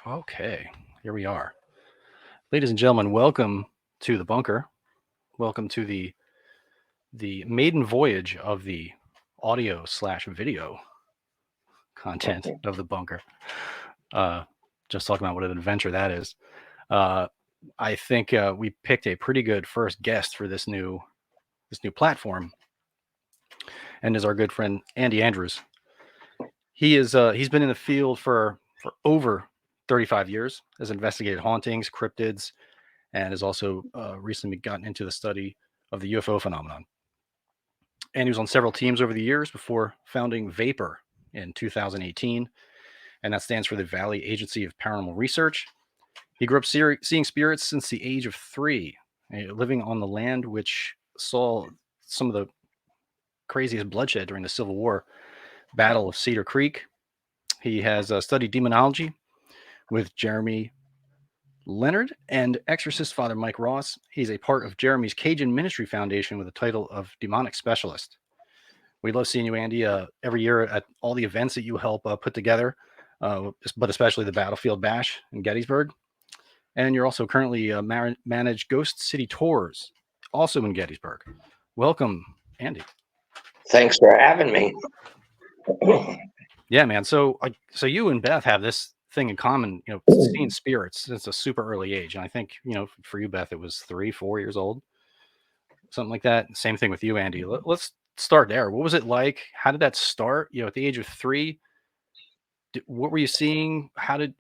Okay, here we are. Ladies and gentlemen, welcome to the bunker. Welcome to the maiden voyage of the audio slash video content of the bunker. Just talking about what an adventure that is. I think we picked a pretty good first guest for this new platform, and is our good friend Andy Andrews. He's been in the field for over 35 years, has investigated hauntings, cryptids, and has also recently gotten into the study of the UFO phenomenon. And he was on several teams over the years before founding Vapor in 2018, and that stands for the Valley Agency of Paranormal Research. He grew up seeing spirits since the age of 3, living on the land which saw some of the craziest bloodshed during the Civil War, Battle of Cedar Creek. He has studied demonology with Jeremy Leonard and exorcist Father Mike Ross. He's a part of Jeremy's Cajun Ministry Foundation with the title of Demonic Specialist. We love seeing you, Andy, every year at all the events that you help put together, but especially the Battlefield Bash in Gettysburg. And you're also currently manage Ghost City Tours, also in Gettysburg. Welcome, Andy. Thanks for having me. Yeah, man. So you and Beth have this thing in common, seeing spirits since a super early age. And I think, for you, Beth, it was 3-4 years old, something like that. Same thing with you, Andy. Let's start there. What was it like? How did that start? At the age of 3, what were you seeing? How did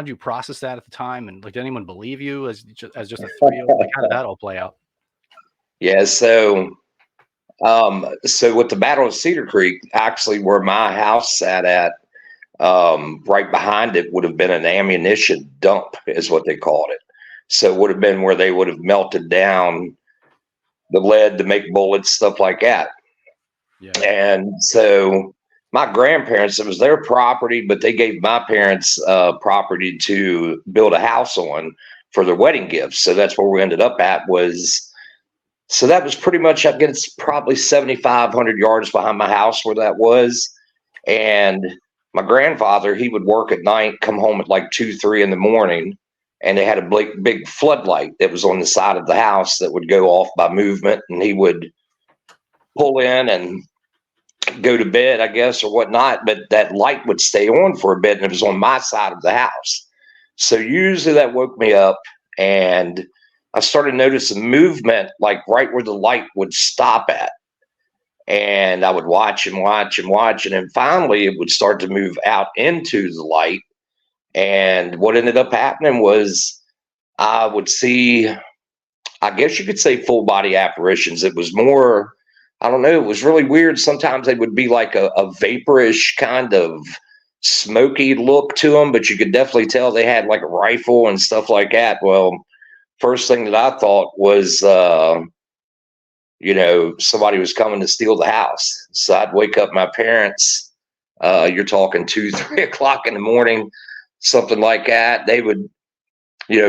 you process that at the time? And did anyone believe you as just a 3-year-old? How did that all play out? Yeah. So with the Battle of Cedar Creek, actually where my house sat at, right behind it would have been an ammunition dump, is what they called it. So it would have been where they would have melted down the lead to make bullets, stuff like that. Yeah. And so my grandparents, it was their property, but they gave my parents property to build a house on for their wedding gifts. So that's where we ended up at so that was pretty much, I guess, probably 7,500 yards behind my house where that was. And my grandfather, he would work at night, come home at like 2-3 in the morning, and they had a big floodlight that was on the side of the house that would go off by movement, and he would pull in and go to bed, I guess, or whatnot, but that light would stay on for a bit, and it was on my side of the house. So usually that woke me up, and I started noticing movement like right where the light would stop at. And I would watch and watch and watch, and then finally it would start to move out into the light. And what ended up happening was I would see, I guess you could say, full body apparitions. It was more, I don't know, it was really weird. Sometimes they would be like a vaporish kind of smoky look to them, but you could definitely tell they had like a rifle and stuff like that. Well, first thing that I thought was, somebody was coming to steal the house. So I'd wake up my parents. You're talking 2-3 o'clock in the morning, something like that. They would,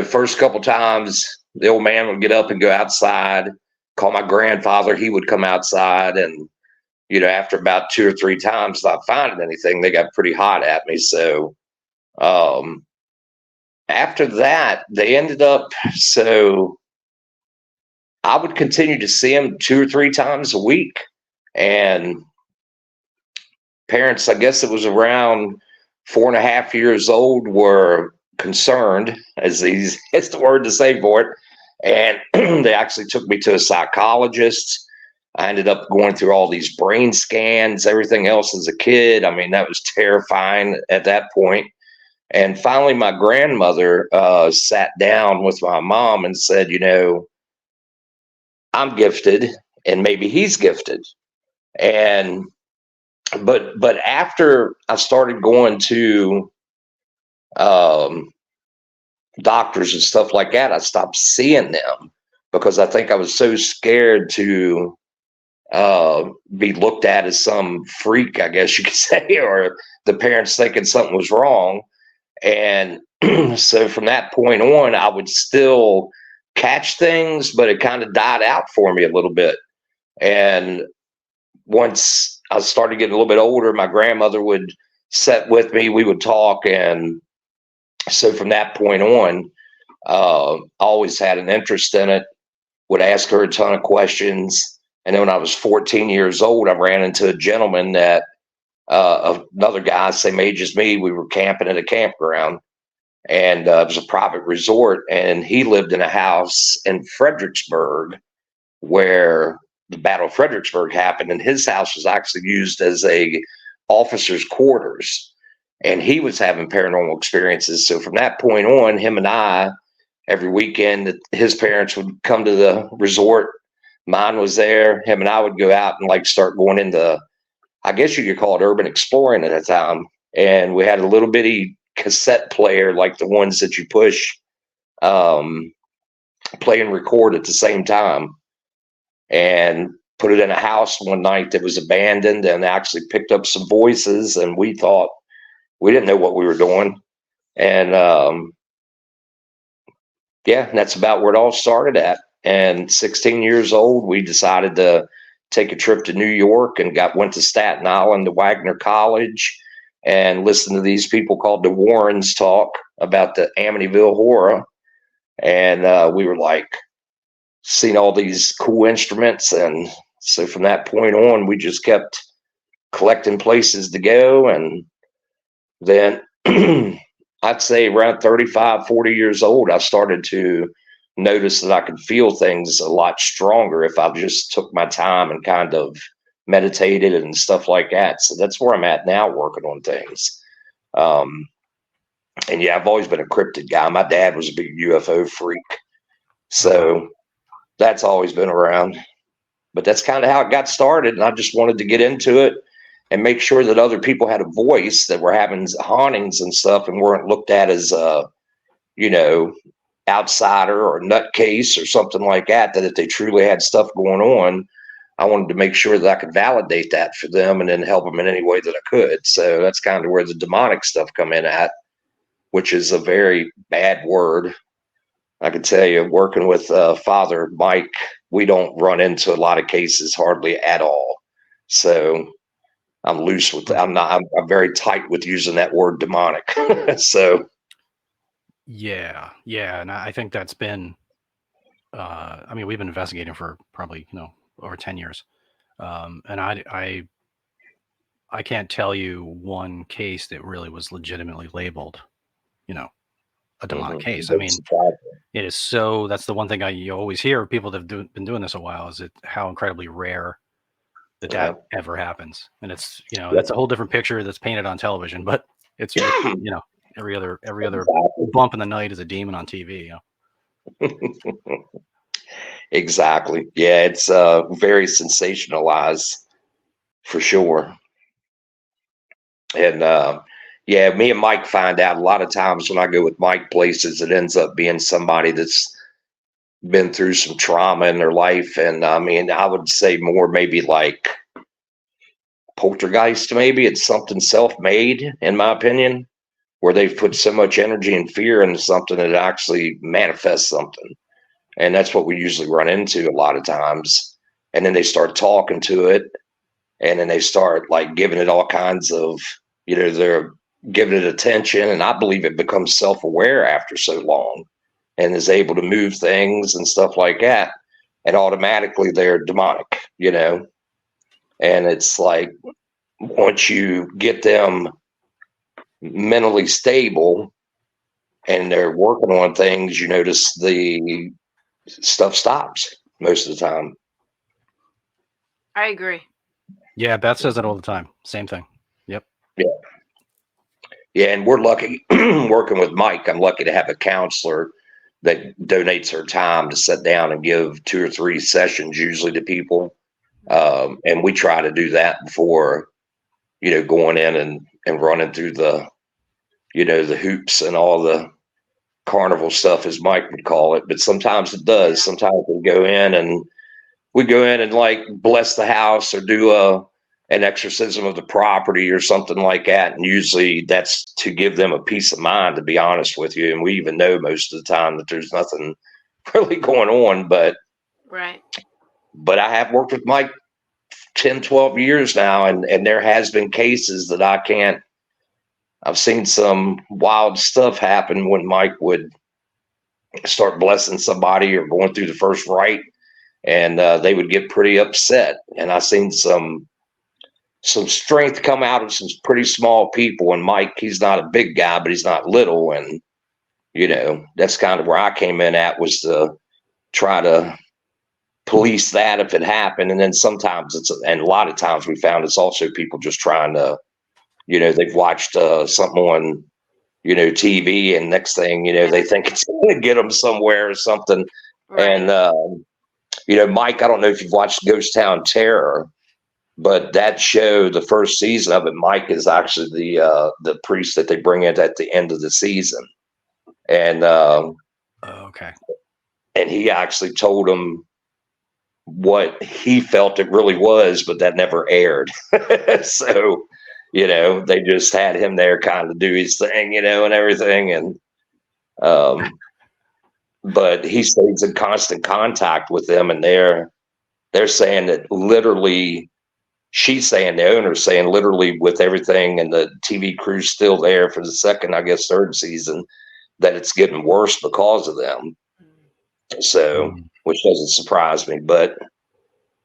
first couple times, the old man would get up and go outside, call my grandfather. He would come outside, and after about 2 or 3 times not finding anything, they got pretty hot at me. So after that, they ended up, so I would continue to see him 2 or 3 times a week. And parents, I guess it was around 4.5 years old, were concerned, as it's the word to say for it. And they actually took me to a psychologist. I ended up going through all these brain scans, everything else as a kid. I mean, that was terrifying at that point. And finally, my grandmother sat down with my mom and said, I'm gifted, and maybe he's gifted. And but after I started going to doctors and stuff like that, I stopped seeing them because I think I was so scared to be looked at as some freak, I guess you could say, or the parents thinking something was wrong. And so from that point on, I would still catch things, but it kind of died out for me a little bit. And once I started getting a little bit older, my grandmother would sit with me, we would talk, and So from that point on, I always had an interest in it, would ask her a ton of questions. And then when I was 14 years old, I ran into a gentleman that, another guy, same age as me, we were camping at a campground, and it was a private resort. And he lived in a house in Fredericksburg where the Battle of Fredericksburg happened. And his house was actually used as a officer's quarters. And he was having paranormal experiences. So from that point on, him and I, every weekend, his parents would come to the resort. Mine was there. Him and I would go out and like start going into, I guess you could call it urban exploring at that time. And we had a little bitty cassette player, like the ones that you push, play and record at the same time, and put it in a house one night that was abandoned, and actually picked up some voices. And we thought, we didn't know what we were doing. And yeah, and that's about where it all started at. And 16 years old, we decided to take a trip to New York and went to Staten Island to Wagner College and listened to these people called the Warrens talk about the Amityville horror. And we were like, seeing all these cool instruments. And so from that point on, we just kept collecting places to go. And then I'd say around 35, 40 years old, I started to notice that I could feel things a lot stronger if I just took my time and kind of meditated and stuff like that. So that's where I'm at now, working on things. And yeah, I've always been a cryptid guy. My dad was a big UFO freak. So that's always been around. But that's kind of how it got started. And I just wanted to get into it and make sure that other people had a voice, that were having hauntings and stuff and weren't looked at as a, outsider or nutcase or something like that, that if they truly had stuff going on, I wanted to make sure that I could validate that for them and then help them in any way that I could. So that's kind of where the demonic stuff come in at, which is a very bad word. I can tell you, working with Father Mike, we don't run into a lot of cases hardly at all. So I'm loose with that. I'm very tight with using that word demonic. So yeah, and I think that's been, I mean, we've been investigating for probably, over 10 years. And I can't tell you one case that really was legitimately labeled, a demonic case. I mean, it is so, that's the one thing you always hear people that have been doing this a while, is how incredibly rare that ever happens. And it's, that's a whole different picture that's painted on television, but it's, every other bump in the night is a demon on TV. Exactly. Yeah, it's very sensationalized for sure. And yeah, me and Mike find out a lot of times when I go with Mike places, it ends up being somebody that's been through some trauma in their life. And I mean, I would say more maybe like poltergeist, maybe it's something self-made, in my opinion, where they've put so much energy and fear into something that it actually manifests something. And that's what we usually run into a lot of times. And then they start talking to it, and then they start like giving it all kinds of, they're giving it attention. And I believe it becomes self-aware after so long and is able to move things and stuff like that. And automatically they're demonic, and it's like, once you get them mentally stable and they're working on things, you notice the stuff stops most of the time. I agree. Yeah, Beth says it all the time. Same thing. Yep. Yeah, and we're lucky working with Mike. I'm lucky to have a counselor that donates her time to sit down and give 2 or 3 sessions usually to people. And we try to do that before, going in and running through the, the hoops and all the carnival stuff, as Mike would call it. But sometimes it does. Sometimes we go in and like bless the house or do an exorcism of the property or something like that. And usually that's to give them a peace of mind, to be honest with you. And we even know most of the time that there's nothing really going on. But I have worked with Mike 10, 12 years now, and there has been cases that I can't I've seen some wild stuff happen when Mike would start blessing somebody or going through the first rite, and they would get pretty upset. And I seen some strength come out of some pretty small people. And Mike, he's not a big guy, but he's not little. And that's kind of where I came in at, was to try to police that if it happened. And then sometimes and a lot of times we found it's also people just trying to, they've watched something on, TV, and next thing they think it's going to get them somewhere or something. Right. And Mike, I don't know if you've watched Ghost Town Terror, but that show, the first season of it, Mike is actually the priest that they bring in at the end of the season. And okay. And he actually told him what he felt it really was, but that never aired. So, they just had him there kind of do his thing, and everything. And but he stays in constant contact with them, and they're saying that literally, she's saying, the owner's saying, literally, with everything and the TV crew's still there for the second, I guess, third season, that it's getting worse because of them. So, which doesn't surprise me, but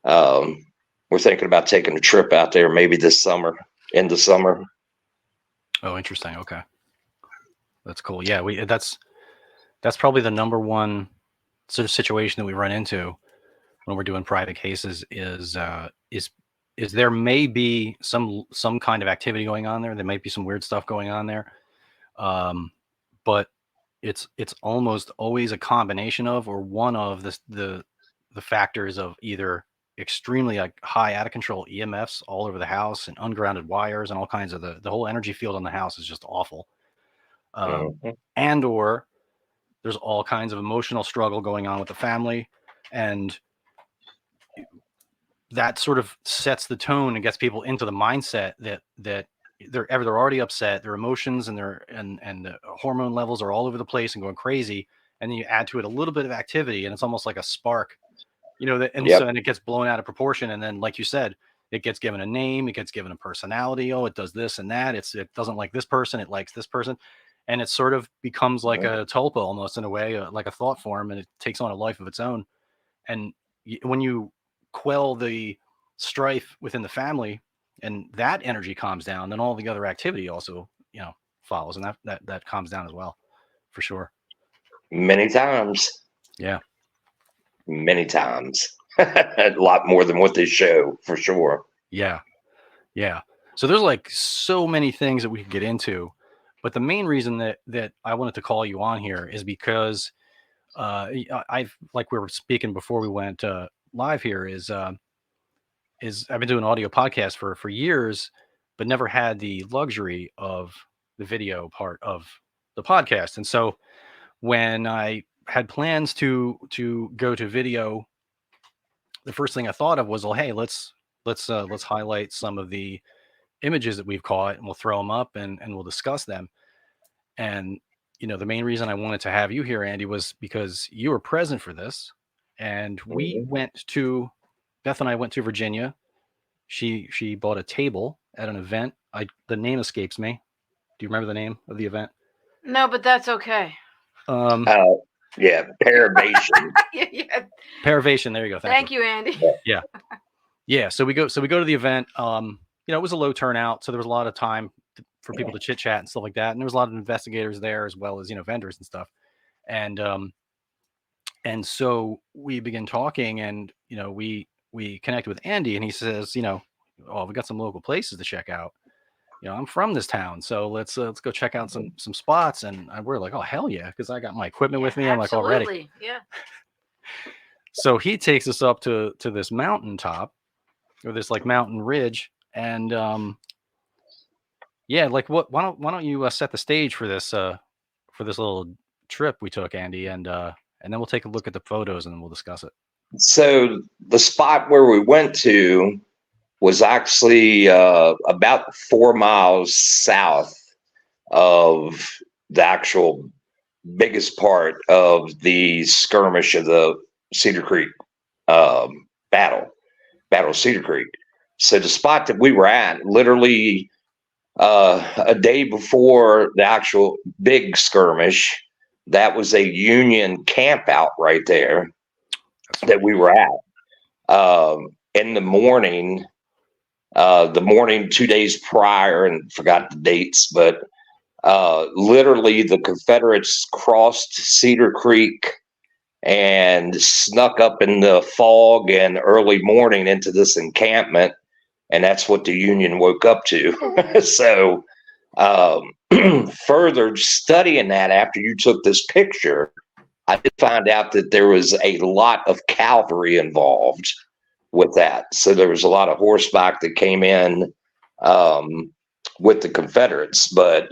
we're thinking about taking a trip out there maybe this summer, in the summer. Oh, interesting. Okay, that's cool. Yeah, that's probably the number one sort of situation that we run into when we're doing private cases is there may be some kind of activity going on there. There might be some weird stuff going on there, but it's almost always a combination of, or one of the factors of, either extremely high out of control EMFs all over the house and ungrounded wires and all kinds of the whole energy field on the house is just awful, and or there's all kinds of emotional struggle going on with the family, and that sort of sets the tone and gets people into the mindset that they're already upset, their emotions and the hormone levels are all over the place and going crazy, and then you add to it a little bit of activity and it's almost like a spark, and it gets blown out of proportion, and then, like you said, it gets given a name, it gets given a personality. Oh, it does this and that. It doesn't like this person, it likes this person, and it sort of becomes like a tulpa, almost, in a way, like a thought form, and it takes on a life of its own. And when you quell the strife within the family and that energy calms down, then all the other activity also follows, and that calms down as well, for sure. Many times. Yeah, many times. A lot more than what they show, for sure. Yeah So there's like so many things that we could get into, but the main reason that I wanted to call you on here is because I've, like we were speaking before we went live here, is I've been doing audio podcasts for years, but never had the luxury of the video part of the podcast. And so when I had plans to go to video, the first thing I thought of was, well, hey, let's highlight some of the images that we've caught, and we'll throw them up and we'll discuss them. And the main reason I wanted to have you here, Andy, was because you were present for this, and Beth and I went to Virginia. She bought a table at an event. The name escapes me. Do you remember the name of the event? No, but that's okay. Yeah, Paravation. Yeah. Paravation. There you go. Thank you, Andy. Yeah. So we go to the event. It was a low turnout, so there was a lot of time for people to chit chat and stuff like that. And there was a lot of investigators there, as well as vendors and stuff. And so we began talking, and we connected with Andy, and he says, oh, we got some local places to check out. I'm from this town, so let's go check out some spots. And we're like, oh, hell yeah, because I got my equipment with me. I'm like, already. Yeah. So he takes us up to this mountaintop, or this like mountain ridge, and like what? Why don't you set the stage for this little trip we took, Andy, and then we'll take a look at the photos and then we'll discuss it. So the spot where we went to was actually about 4 miles south of the actual biggest part of the skirmish of the Cedar Creek battle of Cedar Creek. So the spot that we were at, literally a day before the actual big skirmish, that was a Union camp out right there that we were at. In the morning 2 days prior, and forgot the dates, but literally the Confederates crossed Cedar Creek and snuck up in the fog and early morning into this encampment, and that's what the Union woke up to. So further studying that after you took this picture, I did find out that there was a lot of cavalry involved with that. So there was a lot of horseback that came in with the Confederates. But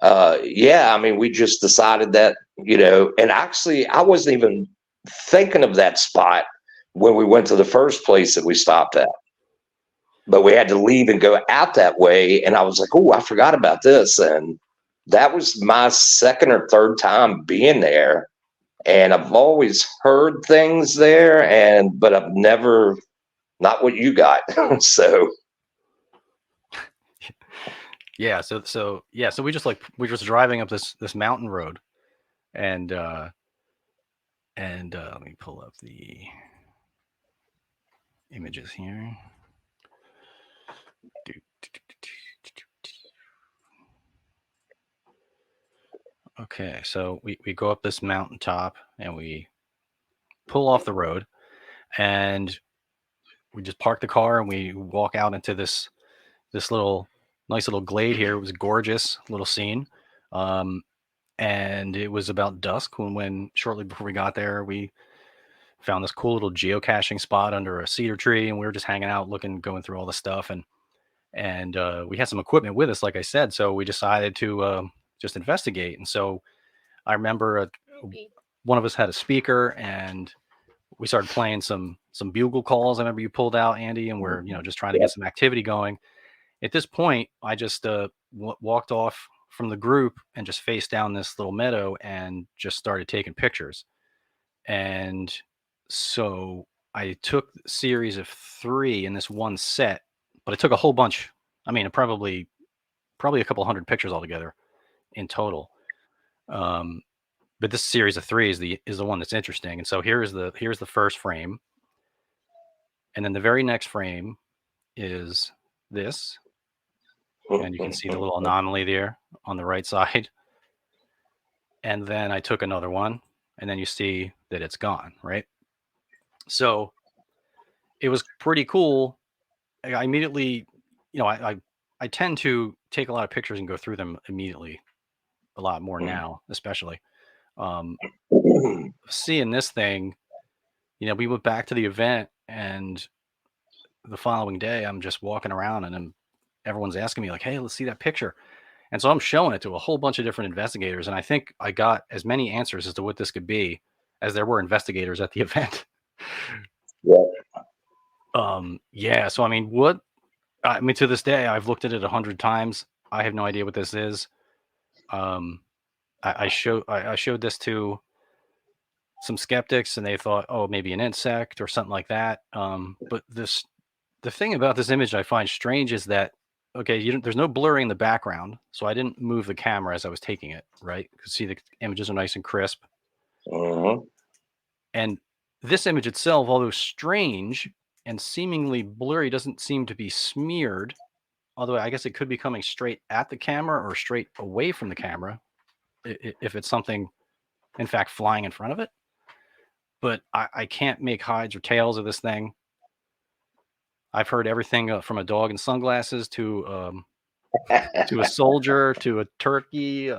yeah, I mean, we just decided that, and actually, I wasn't even thinking of that spot when we went to the first place that we stopped at. But we had to leave and go out that way. And I was like, oh, I forgot about this. And that was my second or third time being there. And I've always heard things there, but I've never, not what you got. So. Yeah. So we just driving up this mountain road, and let me pull up the images here. Okay, so we go up this mountaintop and we pull off the road, and we just park the car and we walk out into this nice little glade here. It was a gorgeous little scene. And it was about dusk when shortly before we got there, we found this cool little geocaching spot under a cedar tree, and we were just hanging out, going through all the stuff, and we had some equipment with us, like I said, so we decided to just investigate. And so I remember one of us had a speaker, and we started playing some bugle calls. I remember you pulled out, Andy, and we're just trying to get some activity going. At this point, I just walked off from the group and just faced down this little meadow and just started taking pictures. And so I took a series of 3 in this one set, but I took a whole bunch. I mean, probably a couple hundred pictures altogether in total. But this series of 3 is the one that's interesting. And so here's the first frame, and then the very next frame is this, and you can see the little anomaly there on the right side. And then I took another one, and then you see that it's gone, right? So it was pretty cool. I immediately, I tend to take a lot of pictures and go through them immediately, a lot more now, especially. Seeing this thing, we went back to the event, and the following day I'm just walking around, and everyone's asking me like, hey, let's see that picture. And so I'm showing it to a whole bunch of different investigators, and I think I got as many answers as to what this could be as there were investigators at the event. Yeah. So I mean, to this day, I've looked at it 100 times. I have no idea what this is. I showed this to some skeptics, and they thought, oh, maybe an insect or something like that. But the thing about this image I find strange is that, okay, there's no blurring in the background, so I didn't move the camera as I was taking it, right? You can see the images are nice and crisp. And this image itself, although strange and seemingly blurry, doesn't seem to be smeared, although I guess it could be coming straight at the camera or straight away from the camera if it's something, in fact, flying in front of it. But I can't make heads or tails of this thing. I've heard everything from a dog in sunglasses to a soldier to a turkey.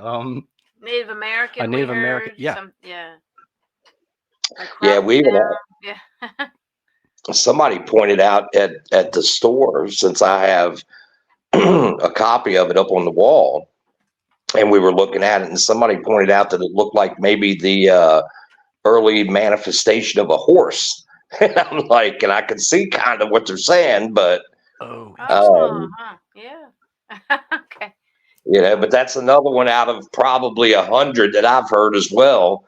Native American. A Native American. Yeah. Yeah, we even Yeah. somebody pointed out at the store, since I have a copy of it up on the wall, and we were looking at it, and somebody pointed out that it looked like maybe the early manifestation of a horse. And I'm like, and I can see kind of what they're saying, but yeah. Okay. But that's another one out of probably 100 that I've heard as well.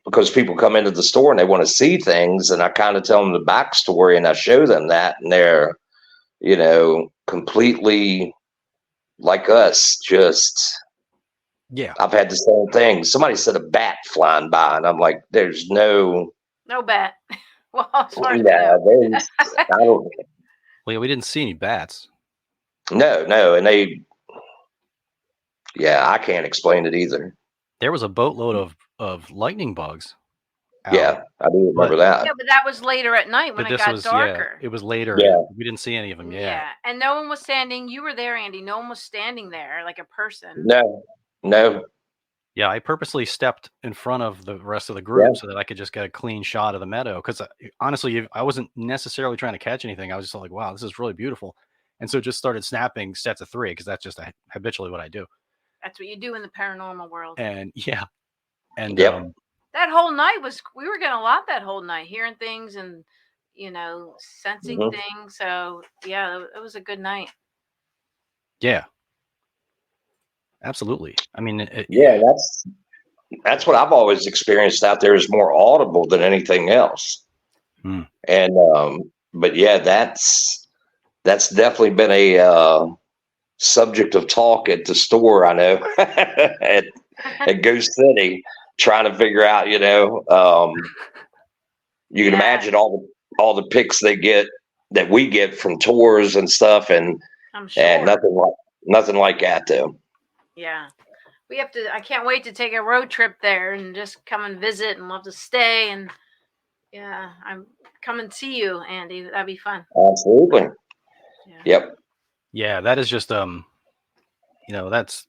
Because people come into the store and they want to see things, and I kind of tell them the backstory and I show them that, and they're, completely like us, just Yeah. I've had the same thing. Somebody said a bat flying by, and I'm like, there's no, No bat. Well, as far as we yeah, know. there's, I don't, Well, yeah, we didn't see any bats. no, and yeah, I can't explain it either. There was a boatload of lightning bugs out, Yeah, I do remember but that. Yeah, but that was later at night when it this got was darker. it was later. Yeah. We didn't see any of them. Yeah, and no one was standing. You were there, Andy. No one was standing there like a person. No, Yeah, I purposely stepped in front of the rest of the group Yeah. so that I could just get a clean shot of the meadow. Because honestly, I wasn't necessarily trying to catch anything. I was just like, wow, this is really beautiful. And so just started snapping sets of 3 because that's just habitually what I do. That's what you do in the paranormal world. And yeah. And Yep. That whole night we were getting a lot that whole night, hearing things and, sensing Mhm. things. So yeah, it was a good night. yeah. Absolutely. I mean, Yeah, that's what I've always experienced out there is more audible than anything else. Hmm. And but yeah, that's definitely been a subject of talk at the store. I know at Ghost City, trying to figure out, you can Yeah. imagine all the pics that we get from tours and stuff, and I'm sure. and nothing like that though. Yeah. I can't wait to take a road trip there and just come and visit and love to stay. And yeah, I'm come and see you, Andy. That'd be fun. Absolutely. Yeah. Yep. Yeah, that is just that's,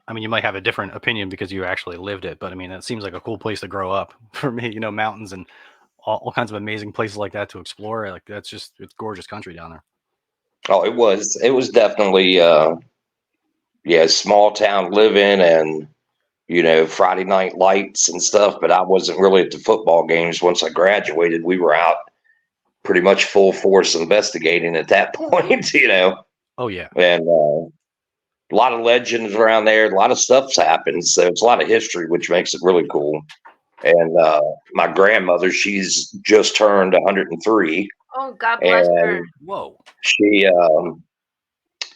I mean, you might have a different opinion because you actually lived it, but I mean, it seems like a cool place to grow up for me, mountains and all kinds of amazing places like that to explore. Like it's gorgeous country down there. Oh, it was definitely small town living and Friday night lights and stuff, but I wasn't really at the football games. Once I graduated, we were out pretty much full force investigating at that point, Oh yeah. and a lot of legends around there, a lot of stuff's happened, so it's a lot of history, which makes it really cool. And my grandmother, she's just turned 103. Oh, God bless her. And Whoa.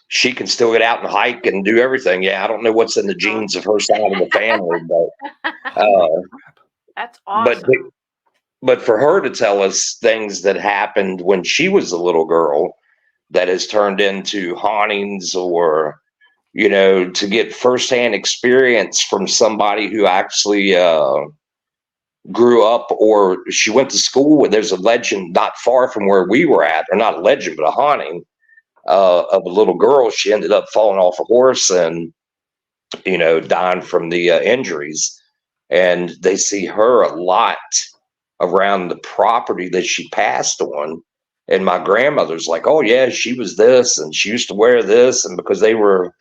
she can still get out and hike and do everything. Yeah, I don't know what's in the genes of her side of the family, but That's awesome. but for her to tell us things that happened when she was a little girl that has turned into hauntings, or to get firsthand experience from somebody who actually grew up, or she went to school with. There's a legend not far from where we were at, or not a legend, but a haunting of a little girl. She ended up falling off a horse and dying from the injuries. And they see her a lot around the property that she passed on. And my grandmother's like, oh yeah, she was this, and she used to wear this, and because they were,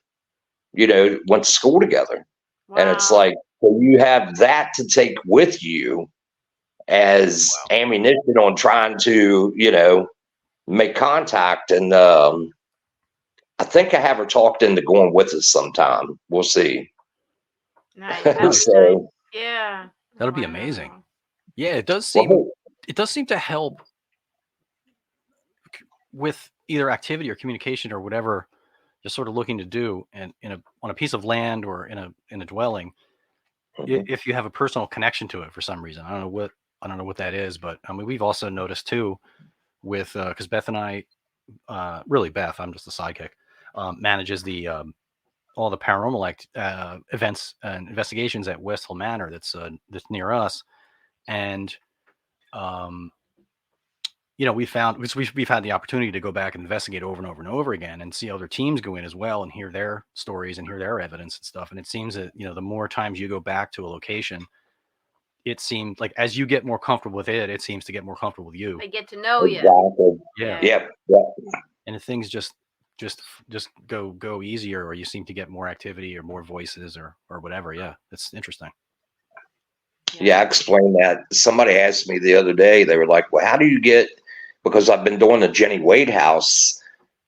went to school together. Wow. And it's like, so you have that to take with you as ammunition on trying to, make contact. And I think I have her talked into going with us sometime. We'll see. Nice. Nice. Yeah. That'll be amazing. Yeah, it does seem to help with either activity or communication or whatever you're sort of looking to do, and on a piece of land or in a dwelling. Mm-hmm. If you have a personal connection to it for some reason. I don't know what that is, but I mean, we've also noticed too with because Beth and I, really Beth, I'm just a sidekick, manages the all the paranormal events and investigations at West Hill Manor that's near us. And we've had the opportunity to go back and investigate over and over and over again and see other teams go in as well and hear their stories and hear their evidence and stuff. And it seems that the more times you go back to a location, it seems like as you get more comfortable with it, it seems to get more comfortable with you. They get to know you. Yeah. Yeah. And if things just go easier, or you seem to get more activity or more voices or whatever. Yeah, it's interesting. Yeah, I explained that. Somebody asked me the other day, they were like, well, how do you get, because I've been doing the Jenny Wade house.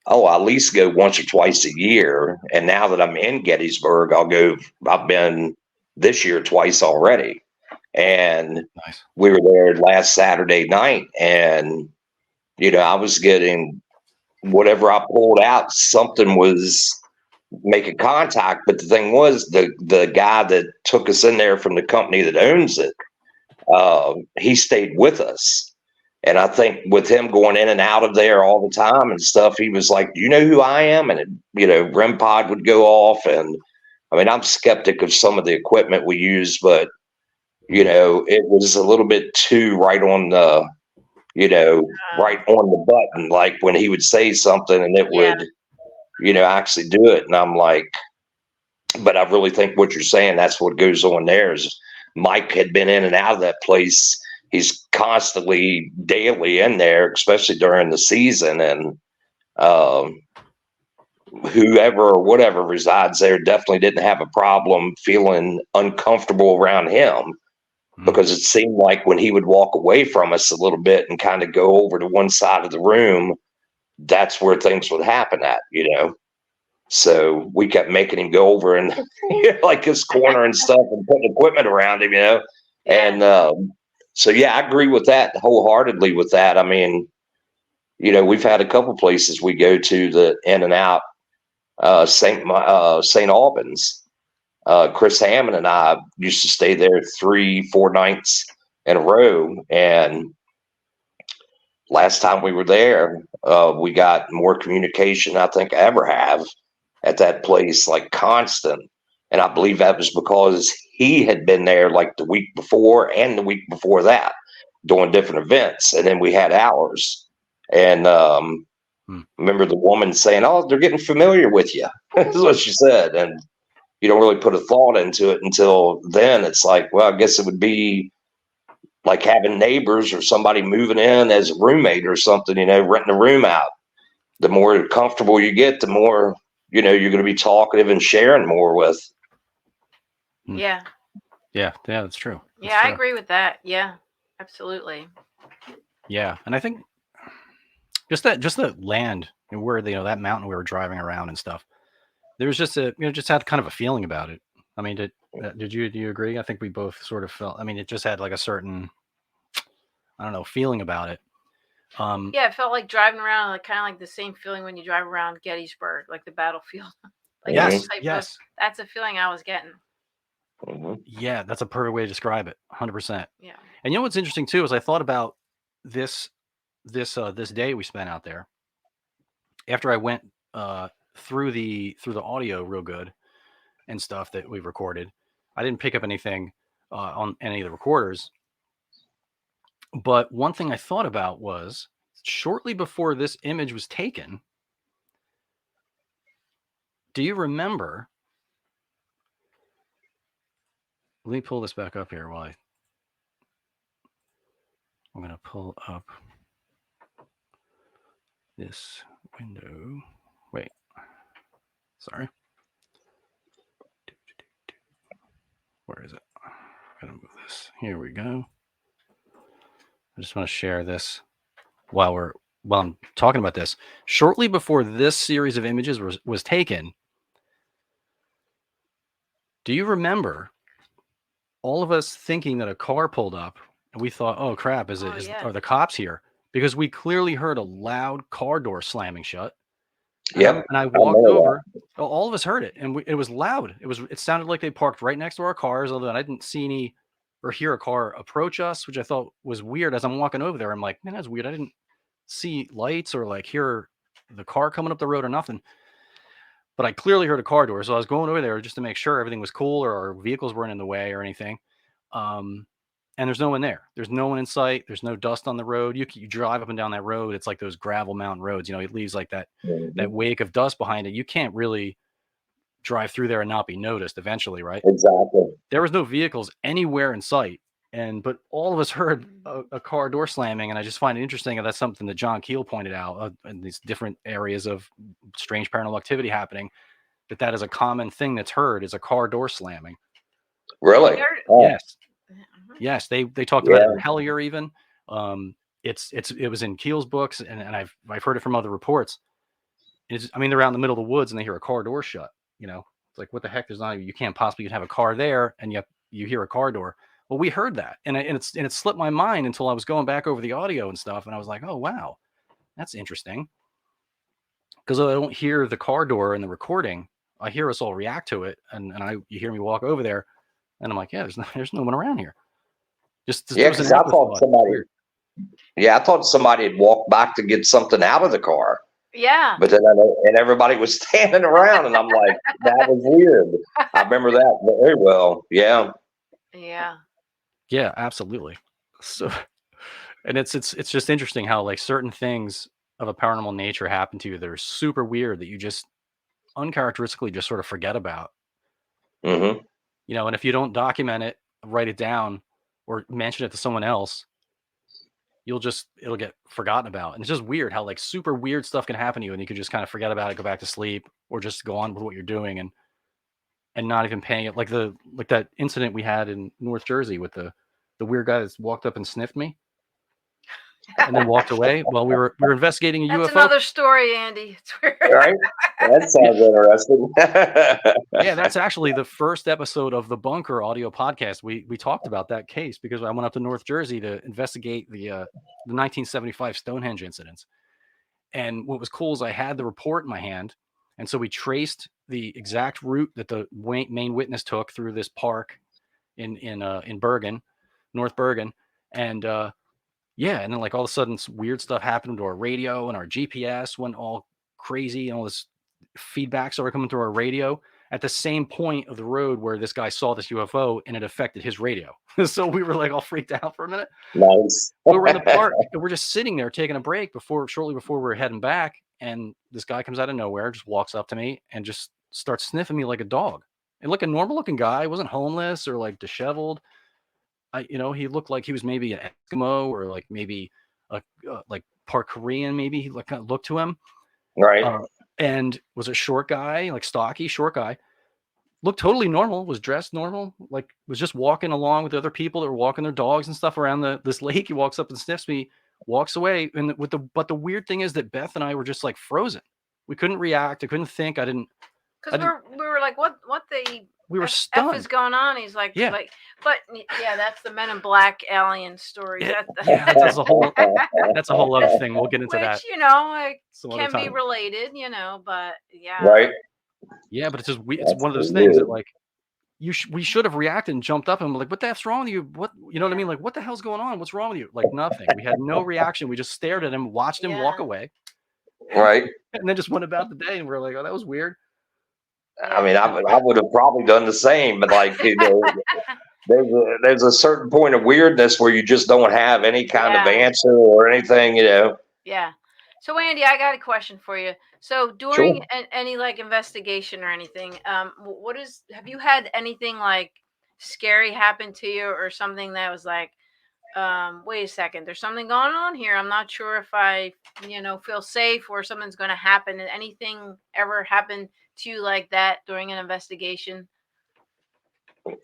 Oh, I at least go once or twice a year. And now that I'm in Gettysburg, I've been this year twice already. And nice. We were there last Saturday night, and, I was getting whatever I pulled out, something was making contact. But the thing was, the guy that took us in there from the company that owns it, he stayed with us. And I think with him going in and out of there all the time and stuff, he was like, "Do you know who I am?" And REM pod would go off. And I mean, I'm skeptic of some of the equipment we use, but it was a little bit too right on the, right on the button. Like when he would say something and it would, actually do it. And I'm like, but I really think what you're saying, that's what goes on there is Mike had been in and out of that place. He's constantly daily in there, especially during the season. And whoever or whatever resides there definitely didn't have a problem feeling uncomfortable around him, because it seemed like when he would walk away from us a little bit and kind of go over to one side of the room, that's where things would happen at. So we kept making him go over and like his corner and stuff and putting equipment around him, And so, yeah, I agree with that wholeheartedly with that. I mean, we've had a couple places we go to, the In and Out, St. Albans. Chris Hammond and I used to stay there 3-4 nights in a row. And last time we were there, we got more communication I think I ever have at that place, like constant. And I believe that was because he had been there like the week before and the week before that doing different events. And then we had ours. And remember the woman saying, "Oh, they're getting familiar with you." That's what she said. And you don't really put a thought into it until then. It's like, well, I guess it would be like having neighbors or somebody moving in as a roommate or something, renting a room out. The more comfortable you get, the more, you're going to be talkative and sharing more with. Yeah. Yeah, that's true. Yeah, I agree with that. Yeah, absolutely. Yeah, and I think just the land and where that mountain we were driving around and stuff. There was just just had kind of a feeling about it. I mean, do you agree? I think we both sort of felt. I mean, it just had like a certain, I don't know, feeling about it. Yeah, it felt like driving around, like kind of like the same feeling when you drive around Gettysburg, like the battlefield. Like yes, that's a feeling I was getting. Yeah, that's a perfect way to describe it. 100%. Yeah. And what's interesting too is I thought about this day we spent out there. After I went through the audio real good and stuff that we recorded, I didn't pick up anything on any of the recorders. But one thing I thought about was shortly before this image was taken, do you remember? Let me pull this back up here while I'm going to pull up this window. Wait, sorry. Where is it? I'm going to move this. Here we go. I just want to share this while I'm talking about this. Shortly before this series of images was taken, do you remember all of us thinking that a car pulled up and we thought, "Oh crap, are the cops here?" Because we clearly heard a loud car door slamming shut. Yep. And I walked over. All of us heard it, and it was loud. It sounded like they parked right next to our cars, although I didn't see any or hear a car approach us, which I thought was weird. As I'm walking over there, I'm like, "Man, that's weird. I didn't see lights or like hear the car coming up the road or nothing." But I clearly heard a car door, so I was going over there just to make sure everything was cool or our vehicles weren't in the way or anything. And there's no one there. There's no one in sight. There's no dust on the road. You drive up and down that road. It's like those gravel mountain roads. It leaves like that wake of dust behind it. You can't really drive through there and not be noticed eventually, right? Exactly. There was no vehicles anywhere in sight. But all of us heard a car door slamming, and I just find it interesting that that's something that John Keel pointed out in these different areas of strange paranormal activity happening, that is a common thing that's heard, is a car door slamming. Really? Yes. They talked about it in Hellier even. It was in Keel's books, and I've heard it from other reports. They're out in the middle of the woods and they hear a car door shut. It's like, what the heck? You can't possibly have a car there, and yet you hear a car door. Well, we heard that, and it slipped my mind until I was going back over the audio and stuff, and I was like, oh wow, that's interesting. Because I don't hear the car door in the recording, I hear us all react to it, and you hear me walk over there, and I'm like, yeah, there's no one around here. Just Yeah, there was an because I thought afterthought. somebody. Weird. Yeah, I thought somebody had walked back to get something out of the car, Yeah. but then and everybody was standing around, and I'm like, that was weird. I remember that very well. Yeah. Yeah. Yeah, absolutely. So, and it's just interesting how like certain things of a paranormal nature happen to you that are super weird that you just uncharacteristically just sort of forget about. Hmm. You know, and if you don't document it, write it down, or mention it to someone else, it'll get forgotten about. And it's just weird how like super weird stuff can happen to you, and you can just kind of forget about it, go back to sleep, or just go on with what you're doing, and not even paying it. Like that incident we had in North Jersey with the weird guy that walked up and sniffed me and then walked away while we were investigating a That's UFO. another story, Andy. It's weird. Right. That sounds interesting. Yeah, that's actually the first episode of the Bunker audio podcast. We talked about that case because I went up to North Jersey to investigate the 1975 Stonehenge incidents. And what was cool is I had the report in my hand, and so we traced the exact route that the main witness took through this park in Bergen, North Bergen, and yeah, and then like all of a sudden, some weird stuff happened to our radio, and our GPS went all crazy, and all this feedback started coming through our radio at the same point of the road where this guy saw this UFO, and it affected his radio. So we were like all freaked out for a minute. Nice. We were in the park, and we're just sitting there taking a break shortly before we're heading back, and this guy comes out of nowhere, just walks up to me, and just starts sniffing me like a dog. And like a normal looking guy, he wasn't homeless or like disheveled. He looked like he was maybe an Eskimo or like maybe like part Korean. Maybe he kind of looked to him, Right. and was a short guy, like stocky, short guy. Looked totally normal. Was dressed normal. Like was just walking along with other people that were walking their dogs and stuff around this lake. He walks up and sniffs me, walks away. And but the weird thing is that Beth and I were just like frozen. We couldn't react. I couldn't think. Because we were like, what the we were F stunned. is going on? He's like, Yeah. But yeah, that's the Men in Black alien story. That's a whole other thing. We'll get into that. Which, can be related, but yeah. Right. Yeah, but it's just it's one of those things that like we should have reacted and jumped up and like, what the F's wrong with you? What what I mean? Like, what the hell's going on? What's wrong with you? Like nothing. We had no reaction. We just stared at him, watched him walk away. Right. And then just went about the day, and we're like, oh, that was weird. I mean, I would have probably done the same, but like, there's a certain point of weirdness where you just don't have any kind of answer or anything, Yeah. So Andy, I got a question for you. So during any like investigation or anything, have you had anything like scary happen to you or something that was like, wait a second, there's something going on here. I'm not sure if I, feel safe or something's going to happen. Did anything ever happen to you like that during an investigation?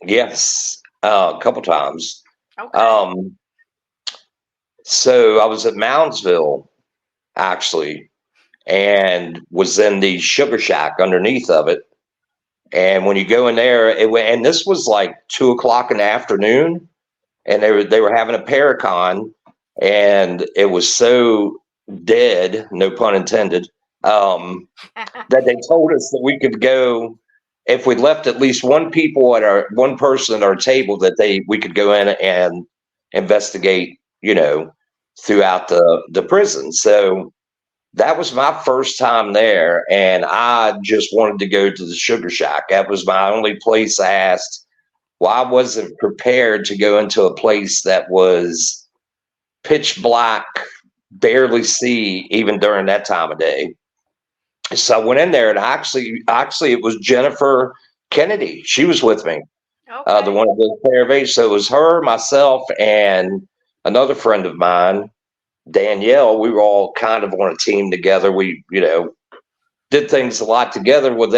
Yes, a couple times. Okay. So I was at Moundsville actually, and was in the sugar shack underneath of it. And when you go in there, and this was like 2:00 in the afternoon, and they were having a paracon, and it was so dead, no pun intended, that they told us that we could go if we left at least one person at our table that we could go in and investigate, throughout the prison. So that was my first time there, and I just wanted to go to the sugar shack. That was my only place I asked. Well, I wasn't prepared to go into a place that was pitch black, barely see even during that time of day. So I went in there, and actually it was Jennifer Kennedy. She was with me. Okay. The one that does Paravage. So it was her, myself, and another friend of mine, Danielle. We were all kind of on a team together. We, did things a lot together. Well,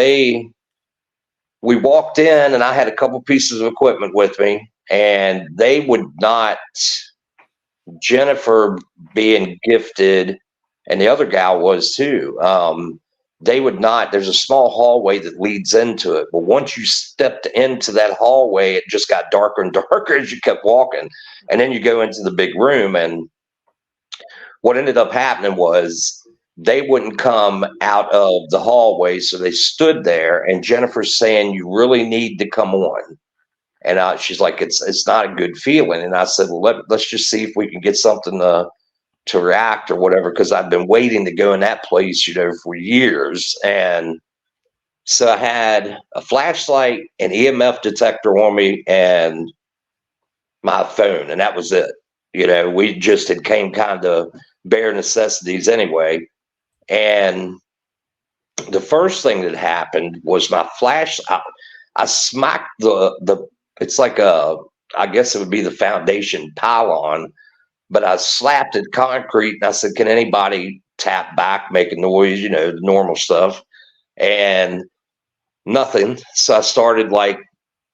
we walked in, and I had a couple pieces of equipment with me, and they would not, Jennifer being gifted, and the other gal was too. They would not, there's a small hallway that leads into it. But once you stepped into that hallway, it just got darker and darker as you kept walking. And then you go into the big room, and what ended up happening was they wouldn't come out of the hallway. So they stood there, and Jennifer's saying, "You really need to come on." And she's like, it's not a good feeling. And I said, well, let's just see if we can get something to react or whatever, because I've been waiting to go in that place, for years. And so I had a flashlight, an EMF detector on me, and my phone, and that was it. We just had came kind of bare necessities anyway. And the first thing that happened was my flash. I smacked the. It's like I guess it would be the foundation pylon, but I slapped it concrete, and I said, "Can anybody tap back, make a noise?" The normal stuff, and nothing. So I started like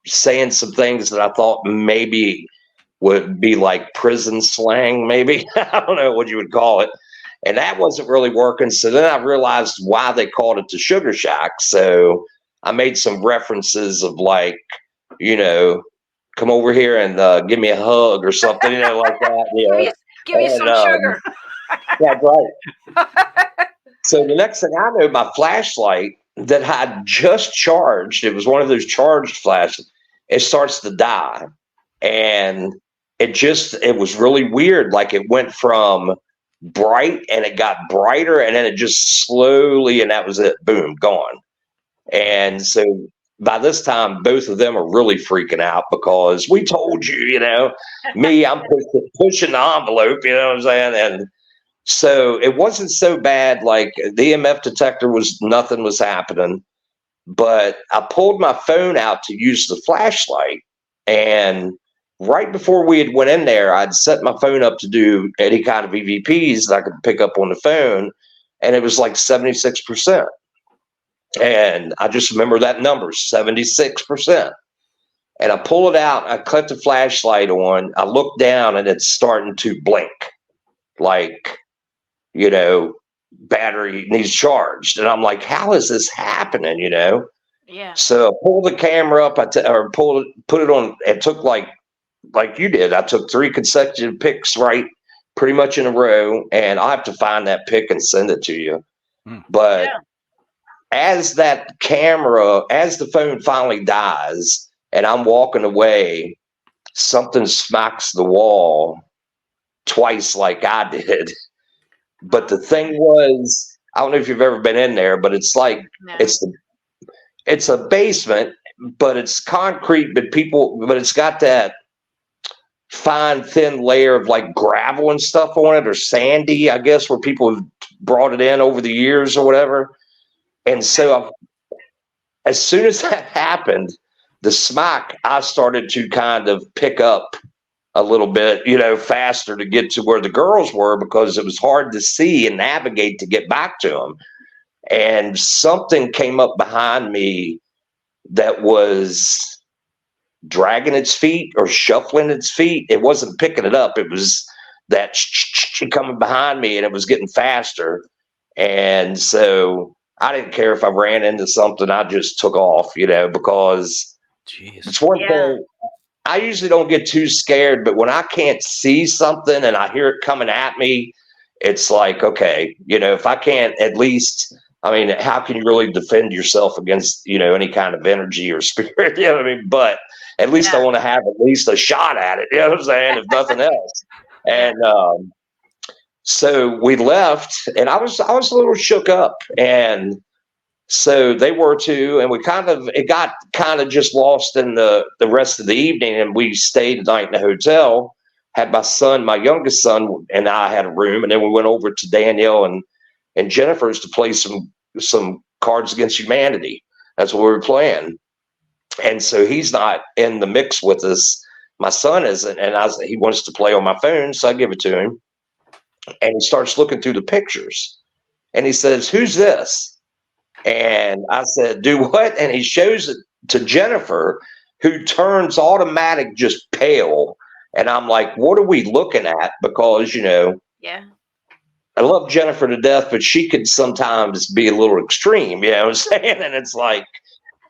saying some things that I thought maybe would be like prison slang, maybe. I don't know what you would call it. And that wasn't really working. So then I realized why they called it the Sugar Shack. So I made some references of like, come over here and give me a hug or something, like that. Give me some sugar. That's right. So the next thing I know, my flashlight that I just charged, it was one of those charged flashes, it starts to die. And it was really weird. Like it went from bright and it got brighter, and then it just slowly, and that was it, boom, gone. And so by this time, both of them are really freaking out because we told you, me, I'm pushing the envelope, you know what I'm saying? And so it wasn't so bad. Like the EMF detector nothing was happening, but I pulled my phone out to use the flashlight. And right before we had went in there, I'd set my phone up to do any kind of EVPs that I could pick up on the phone. And it was like 76%. And I just remember that number, 76%. And I pull it out, I cut the flashlight on, I look down, and it's starting to blink. Like, battery needs charged. And I'm like, how is this happening, Yeah. So I pull the camera up, put it on. It took like you did. I took 3 consecutive pics, right, pretty much in a row, and I'll have to find that pic and send it to you. But as the phone finally dies and I'm walking away, something smacks the wall twice like I did. But the thing was, I don't know if you've ever been in there, but it's like, it's a basement, but it's concrete, but it's got that fine, thin layer of like gravel and stuff on it, or sandy, I guess, where people have brought it in over the years or whatever. And so as soon as that happened, the smack, I started to kind of pick up a little bit, faster to get to where the girls were, because it was hard to see and navigate to get back to them. And something came up behind me that was dragging its feet or shuffling its feet. It wasn't picking it up. It was that coming behind me, and it was getting faster. And so I didn't care if I ran into something. I just took off, because it's one thing. I usually don't get too scared, but when I can't see something and I hear it coming at me, it's like, okay, if I can't at least, how can you really defend yourself against, any kind of energy or spirit? You know what I mean? But at least I want to have at least a shot at it. You know what I'm saying? If nothing else. And so we left, and I was a little shook up, and so they were too, and it got kind of just lost in the rest of the evening, and we stayed the night in the hotel. Had my youngest son, and I had a room, and then we went over to Danielle and Jennifer's to play some Cards Against Humanity. That's what we were playing, and so he's not in the mix with us. My son isn't, and he wants to play on my phone, so I give it to him, and he starts looking through the pictures, and he says, "Who's this?" And I said, "Do what?" And he shows it to Jennifer, who turns automatic just pale. And I'm like, what are we looking at? Because, I love Jennifer to death, but she could sometimes be a little extreme, you know what I'm saying? And it's like,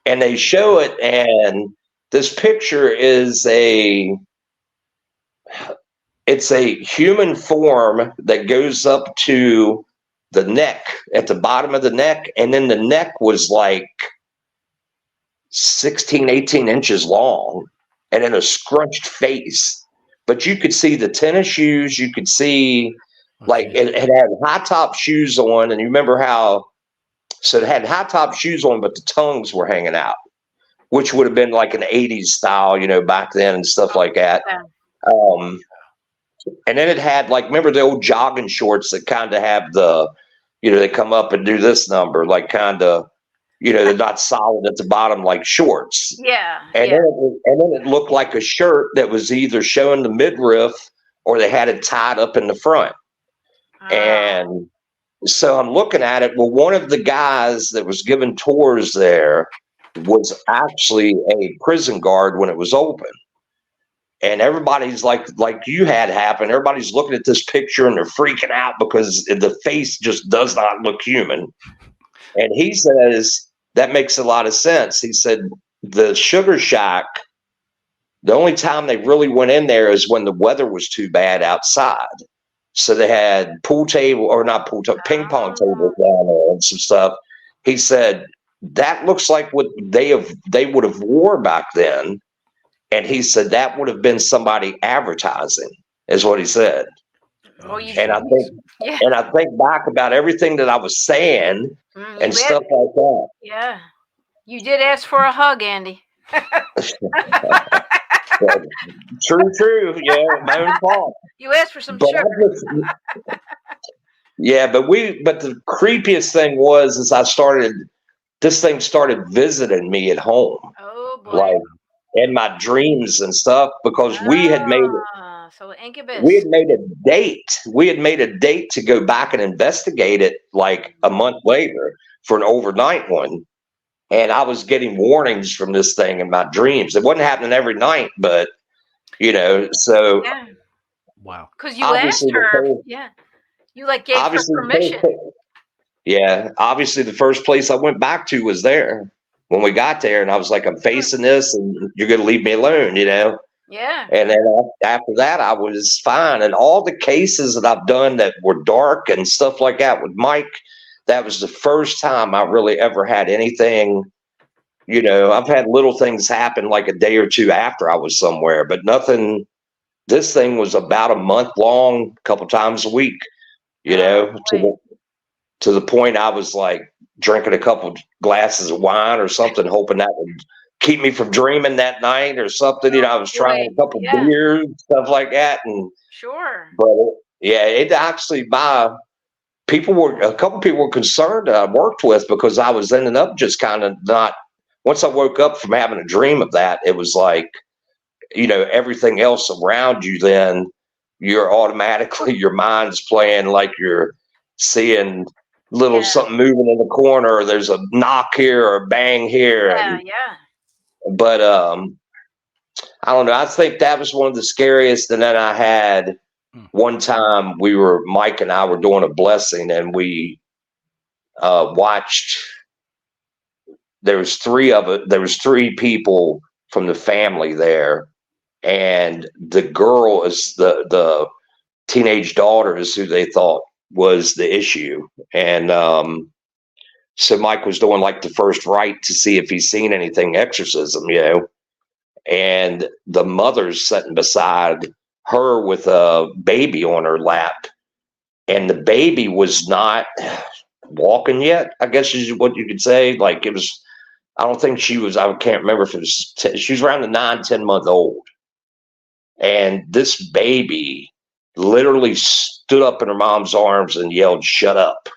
and they show it, and this picture is it's a human form that goes up to the neck, at the bottom of the neck, and then the neck was like 16, 18 inches long, and then a scrunched face. But you could see the tennis shoes. You could see, like, it had high top shoes on, and you remember how, so it had high top shoes on, but the tongues were hanging out, which would have been like an 80s style, you know, back then and stuff like that. And then it had, like, remember the old jogging shorts that kind of have the, you know, they come up and do this number, like kind of, you know, they're not solid at the bottom like shorts. Yeah. And then it looked like a shirt that was either showing the midriff or they had it tied up in the front. And so I'm looking at it. Well, one of the guys that was giving tours there was actually a prison guard when it was open. And everybody's like you had happen. Everybody's looking at this picture and they're freaking out because the face just does not look human. And he says, that makes a lot of sense. He said, the Sugar Shack, the only time they really went in there is when the weather was too bad outside. So they had pool table, or not pool table, ping pong tables down there and some stuff. He said, that looks like what they would have wore back then. And he said that would have been somebody advertising, is what he said. And I think back about everything that I was saying and stuff like that. Yeah, you did ask for a hug, Andy. True. Yeah, my own fault. You asked for some sugar. Yeah, but the creepiest thing was this thing started visiting me at home. Oh boy. Like, in my dreams and stuff, because we had made a date. We had made a date to go back and investigate it like a month later for an overnight one. And I was getting warnings from this thing in my dreams. It wasn't happening every night, but, you know, so. Yeah. Wow. Because you asked her. You like gave her permission. Obviously the first place I went back to was there. When we got there, and I was like, I'm facing this and you're going to leave me alone, you know? Yeah. And then after that, I was fine. And all the cases that I've done that were dark and stuff like that with Mike, that was the first time I really ever had anything, you know, I've had little things happen like a day or two after I was somewhere, but nothing. This thing was about a month long, a couple times a week, you know, to the point I was like, drinking a couple glasses of wine or something, hoping that would keep me from dreaming that night or something. You know, I was trying a couple beers, stuff like that. And but it actually, a couple people were concerned that I worked with, because I was ending up just kind of not, once I woke up from having a dream of that, it was like, you know, everything else around you, then you're automatically, your mind's playing like you're seeing little something moving in the corner, or there's a knock here or a bang here. But I don't know. I think that was one of the scariest. And then I had one time Mike and I were doing a blessing, and we watched. There was three people from the family there, and the girl is the teenage daughter is who they thought was the issue. And so Mike was doing like the first rite to see if he's seen anything, exorcism, you know, and the mother's sitting beside her with a baby on her lap, and the baby was not walking yet, I guess is what you could say. Like, it was, I don't think she was, I can't remember if it was, she was around the 9-10 month old. And this baby literally stood up in her mom's arms and yelled, "Shut up."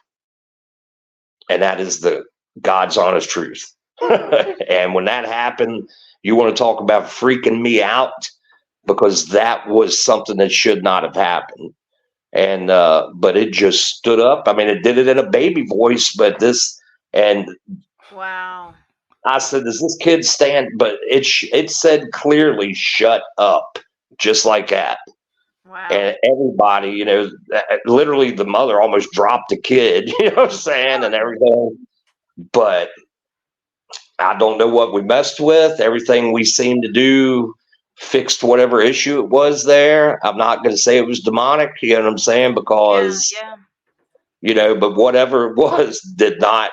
And that is the God's honest truth. And when that happened, you want to talk about freaking me out, because that was something that should not have happened. And but it just stood up. I mean, it did it in a baby voice, but wow. I said, "Does this kid stand?" But it said clearly, "Shut up," just like that. Wow. And everybody, you know, literally the mother almost dropped the kid, you know what I'm saying, and everything. But I don't know what we messed with. Everything we seemed to do fixed whatever issue it was there. I'm not going to say it was demonic, you know what I'm saying, because, but whatever it was did not.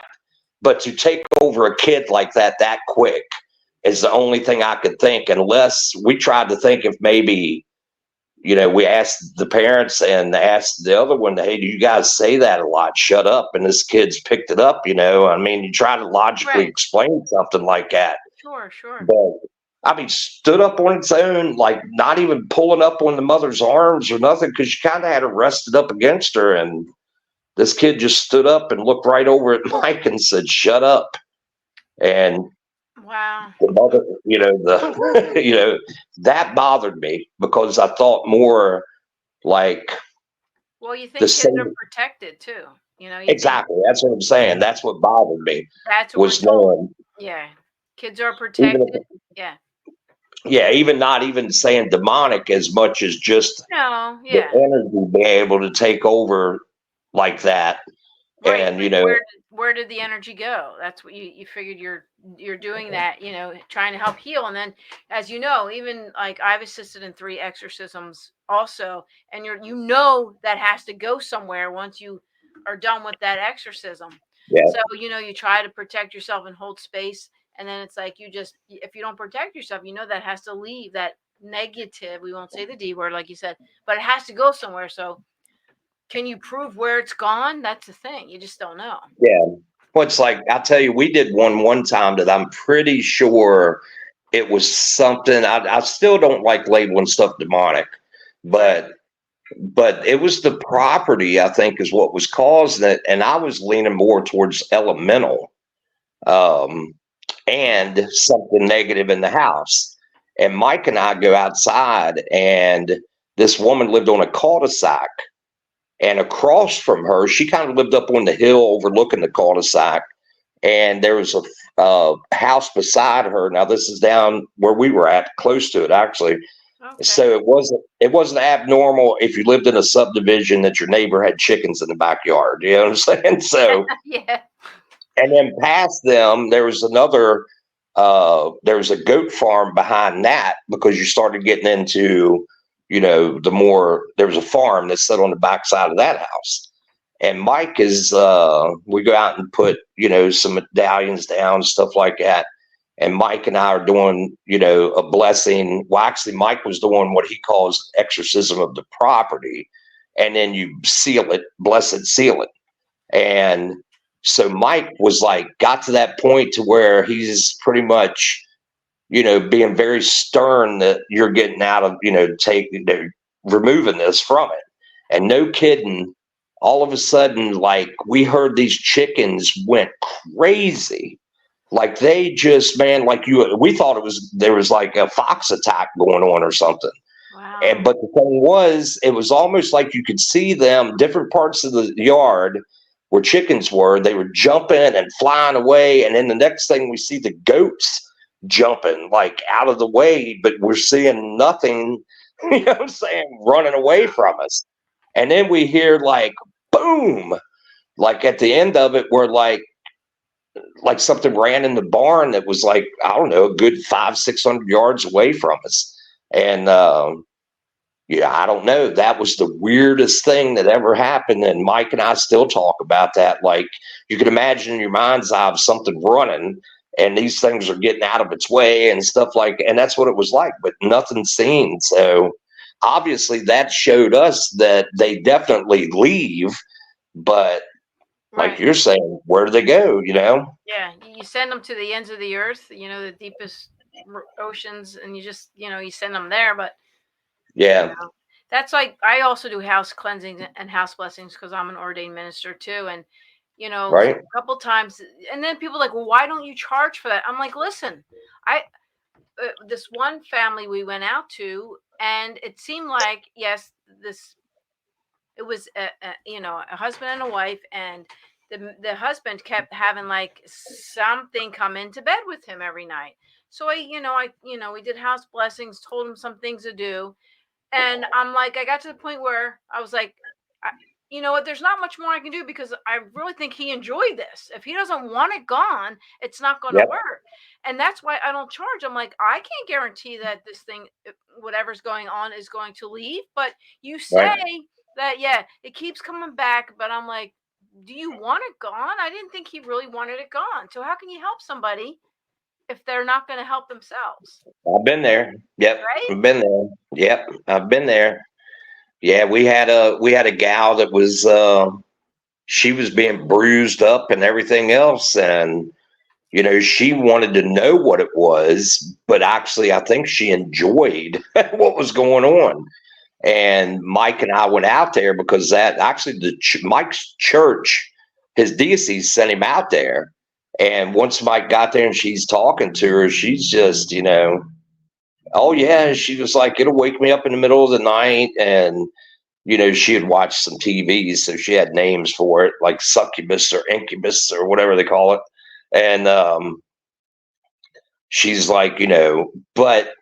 But to take over a kid like that quick is the only thing I could think, unless we tried to think if maybe, we asked the parents and asked the other one, hey, do you guys say that a lot? Shut up. And this kid's picked it up, I mean, you try to logically explain something like that. Sure. But I mean, stood up on its own, like not even pulling up on the mother's arms or nothing, because she kind of had her rested up against her. And this kid just stood up and looked right over at Mike and said, shut up. And wow, the mother, that bothered me, because I thought more like, well, you the think kids same. are protected too, you think Exactly. That's what I'm saying. That's what bothered me, that's what we're was told. knowing, Yeah, kids are even protected. if, even not even saying demonic as much as just No, the energy being able to take over like that. right. And Like where did the energy go? That's what you figured you're doing that, trying to help heal. And then, as you know, even like I've assisted in 3 exorcisms also, and that has to go somewhere once you are done with that exorcism. yeah, So, you try to protect yourself and hold space, and then it's like if you don't protect yourself, that has to leave, that negative, we won't say the D word like you said, but it has to go somewhere. So can you prove where it's gone? That's the thing. You just don't know. yeah. Well, it's like, I'll tell you, we did one time that I'm pretty sure it was something. I still don't like labeling stuff demonic, Right. but it was the property, I think, is what was causing it. And I was leaning more towards elemental, um, and something negative in the house. And Mike and I go outside, and this woman lived on a cul-de-sac. And across from her, she kind of lived up on the hill overlooking the cul-de-sac. And there was a house beside her. Now, this is down where we were at, close to it, actually. Okay. So it wasn't abnormal if you lived in a subdivision that your neighbor had chickens in the backyard. You know what I'm saying? So, yeah. and then past them, there was there was a goat farm behind that, because you started getting into, there was a farm that sat on the backside of that house. And Mike we go out and put, some medallions down, stuff like that. And Mike and I are doing, a blessing. Well, actually, Mike was doing what he calls exorcism of the property. And then you seal it, bless it, seal it. And so Mike was like, got to that point to where he's pretty much, being very stern that you're getting out of, removing this from it. And no kidding, all of a sudden, like, we heard these chickens went crazy. Like, they just, man, we thought there was like a fox attack going on or something. Wow. But the thing was, it was almost like you could see them, different parts of the yard where chickens were, they were jumping and flying away. And then the next thing, we see the goats jumping like out of the way, but we're seeing nothing, you know what I'm saying, running away from us. And then we hear like boom, like at the end of it, where like something ran in the barn that was like, I don't know, a good 500-600 yards away from us. And I don't know. That was the weirdest thing that ever happened. And Mike and I still talk about that. Like, you can imagine in your mind's eye of something running, and these things are getting out of its way and stuff and that's what it was like, but nothing seen. So obviously that showed us that they definitely leave, but like you're saying, where do they go? Yeah, you send them to the ends of the earth, the deepest oceans, and you just, you send them there. But yeah, that's like, I also do house cleansings and house blessings because I'm an ordained minister too. And, right, a couple times, and then people are like, well, why don't you charge for that? I'm like, listen, this one family we went out to, and it seemed like, yes, it was a husband and a wife, and the husband kept having like something come into bed with him every night. So we did house blessings, told him some things to do, and I'm like, I got to the point where I was like, you know what, there's not much more I can do, because I really think he enjoyed this. If he doesn't want it gone, it's not going to work. And that's why I don't charge. I'm like, I can't guarantee that this thing, whatever's going on, is going to leave. But you say that, yeah, it keeps coming back. But I'm like, do you want it gone? I didn't think he really wanted it gone. So how can you help somebody if they're not going to help themselves? I've been there. Yep, Right? I've been there. Yep, I've been there. Yeah, we had a gal that was she was being bruised up and everything else, and she wanted to know what it was, but actually, I think she enjoyed what was going on. And Mike and I went out there because that actually Mike's church, his diocese sent him out there. And once Mike got there and she's talking to her, she's just, oh yeah, she was like, it'll wake me up in the middle of the night. And, she had watched some TV, so she had names for it, like succubus or incubus or whatever they call it. And she's like, but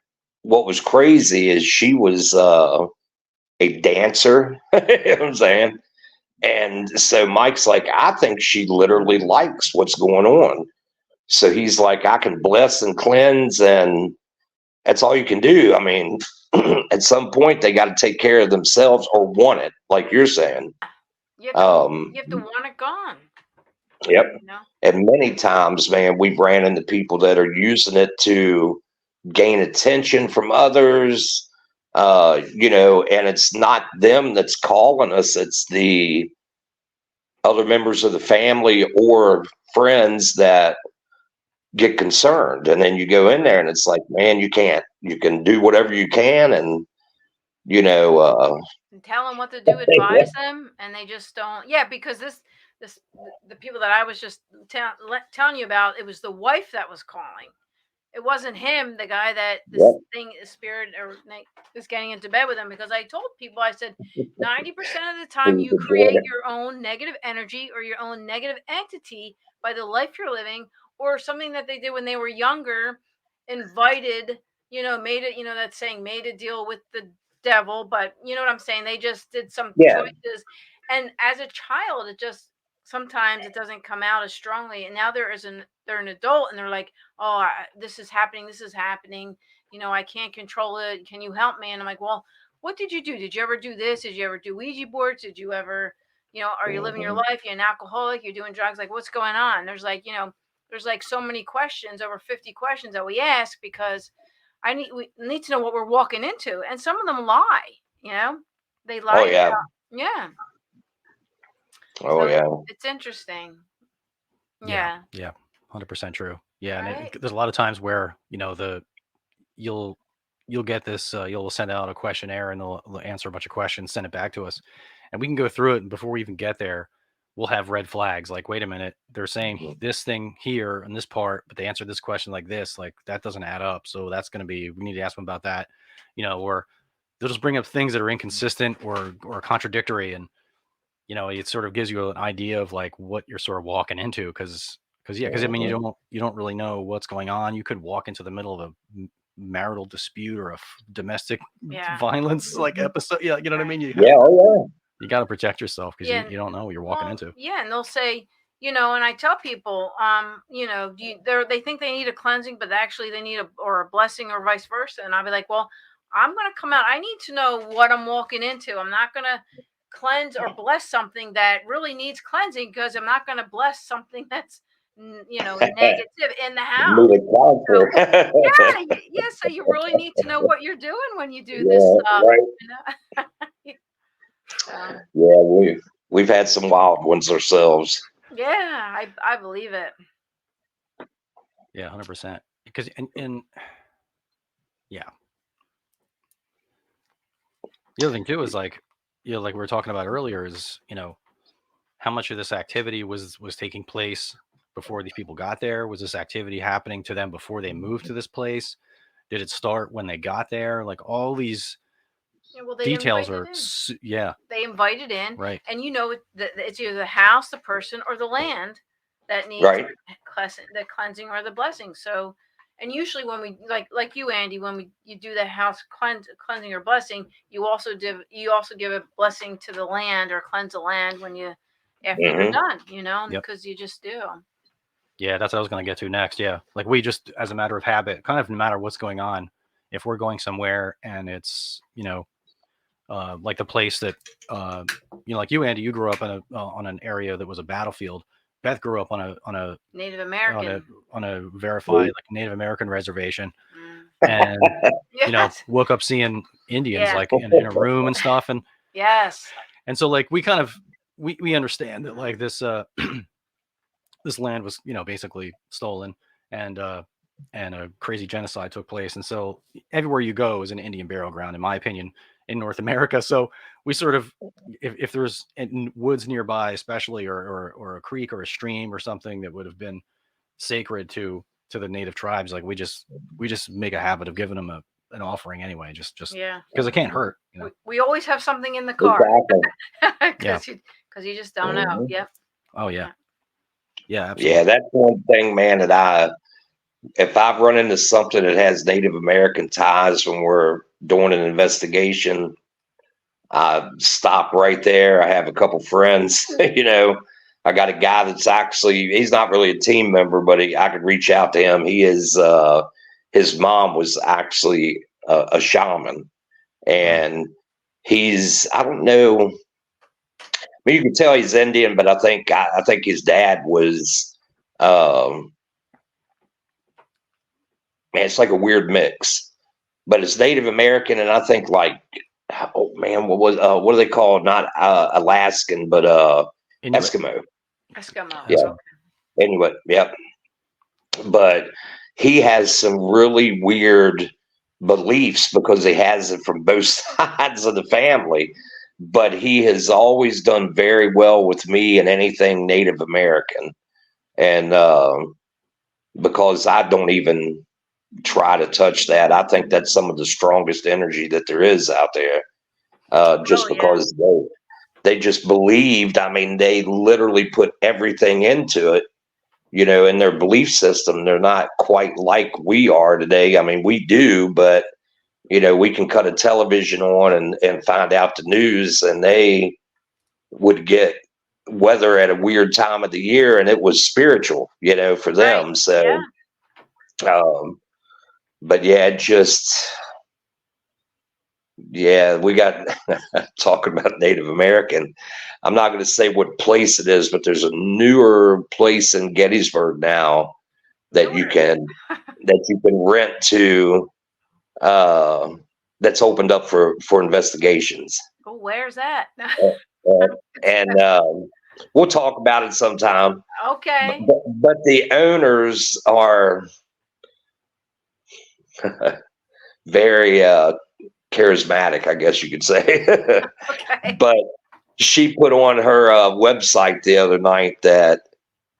what was crazy is she was a dancer. You know what I'm saying? And so Mike's like, I think she literally likes what's going on. So he's like, I can bless and cleanse, and that's all you can do. I mean, at some point they got to take care of themselves or want it, like you're saying. You have to want it gone. Yep. You know? And many times, man, we've ran into people that are using it to gain attention from others, and it's not them that's calling us, it's the other members of the family or friends that get concerned. And then you go in there and it's like, man, you can do whatever you can, and and tell them what to do, advise them, and they just don't. Yeah, because the people that I was just telling you about, it was the wife that was calling. It wasn't him, the guy that this thing is spirit or is getting into bed with him. Because I told people, I said, 90% of the time you create your own negative energy or your own negative entity by the life you're living, or something that they did when they were younger, invited, made it, that saying, made a deal with the devil. But you know what I'm saying? They just did some choices. And as a child, it just, sometimes it doesn't come out as strongly. And now they're an adult and they're like, oh, this is happening. I can't control it. Can you help me? And I'm like, well, what did you do? Did you ever do this? Did you ever do Ouija boards? Did you ever, are you living your life? You're an alcoholic? You're doing drugs? Like, what's going on? There's like, there's like so many questions, over 50 questions that we ask, because we need to know what we're walking into. And some of them lie, they lie. Oh yeah. About, yeah. Oh so yeah. It's interesting. Yeah. 100% true. Yeah. Right? And there's a lot of times where, you'll get this, you'll send out a questionnaire and they'll answer a bunch of questions, send it back to us, and we can go through it. And before we even get there, we'll have red flags. Like, wait a minute, they're saying this thing here in this part, but they answered this question like this, like that doesn't add up. So that's going to be, we need to ask them about that, or they'll just bring up things that are inconsistent or contradictory. And, it sort of gives you an idea of like what you're sort of walking into. Cause I mean, you don't really know what's going on. You could walk into the middle of a marital dispute or a domestic violence like episode. Yeah. You know what I mean? You got to protect yourself because you don't know what you're walking into. Yeah. And they'll say, and I tell people, they think they need a cleansing, but actually they need a blessing or vice versa. And I'll be like, well, I'm going to come out. I need to know what I'm walking into. I'm not going to cleanse or bless something that really needs cleansing, because I'm not going to bless something that's, negative in the house. So you really need to know what you're doing when you do this stuff. Right. We've had some wild ones ourselves. Yeah, I believe it. Yeah, 100%. Because and yeah. The other thing too is like, like we were talking about earlier, is how much of this activity was taking place before these people got there? Was this activity happening to them before they moved to this place? Did it start when they got there? Like all these details are, they invited in, right? And it's either the house, the person, or the land that needs the cleansing or the blessing. So, and usually when we like you, Andy, when you do the house cleansing or blessing, you also give a blessing to the land or cleanse the land when you after you're done, because you just do. Yeah, that's what I was going to get to next. Yeah, like we just, as a matter of habit, kind of no matter what's going on, if we're going somewhere and it's like the place that like you, Andy, you grew up in on an area that was a battlefield. Beth grew up on a Native American on a verified like Native American reservation, Mm. and Yes. woke up seeing Indians Yeah. like in a room and stuff, and Yes. so like we kind of we understand that like this this land was basically stolen, and a crazy genocide took place, and so everywhere you go is an Indian burial ground, in my opinion, in North America. So we sort of, if there's woods nearby, especially, or a creek or a stream or something that would have been sacred to the native tribes, like we just make a habit of giving them an offering anyway, just Yeah. because it can't hurt. We always have something in the car because you just don't know. Yep. Oh yeah. Yeah, absolutely. Yeah, that's one thing, man, that if I've run into something that has Native American ties when we're doing an investigation, I stop right there. I have a couple friends, I got a guy that's he's not really a team member, but I could reach out to him. He is, his mom was actually a shaman, and I don't know, I mean, you can tell he's Indian, but I think his dad was, man, it's like a weird mix, but it's Native American, and I think like, oh man, what do they call, not Alaskan, but Inuit. Eskimo. Yeah. Anyway, yep. But he has some really weird beliefs because he has it from both sides of the family. But he has always done very well with me and anything Native American. And because I don't even try to touch that, I think that's some of the strongest energy that there is out there. Just because they just believed, I mean, they literally put everything into it, in their belief system. They're not quite like we are today. I mean, we do, but we can cut a television on and find out the news, and they would get weather at a weird time of the year, and it was spiritual, for them. Right. So, but yeah, we got talking about Native American. I'm not going to say what place it is, but there's a newer place in Gettysburg now that you can rent to. That's opened up for investigations. Oh, where's that? And we'll talk about it sometime. Okay. But the owners are very charismatic, I guess you could say. Okay. But she put on her website the other night that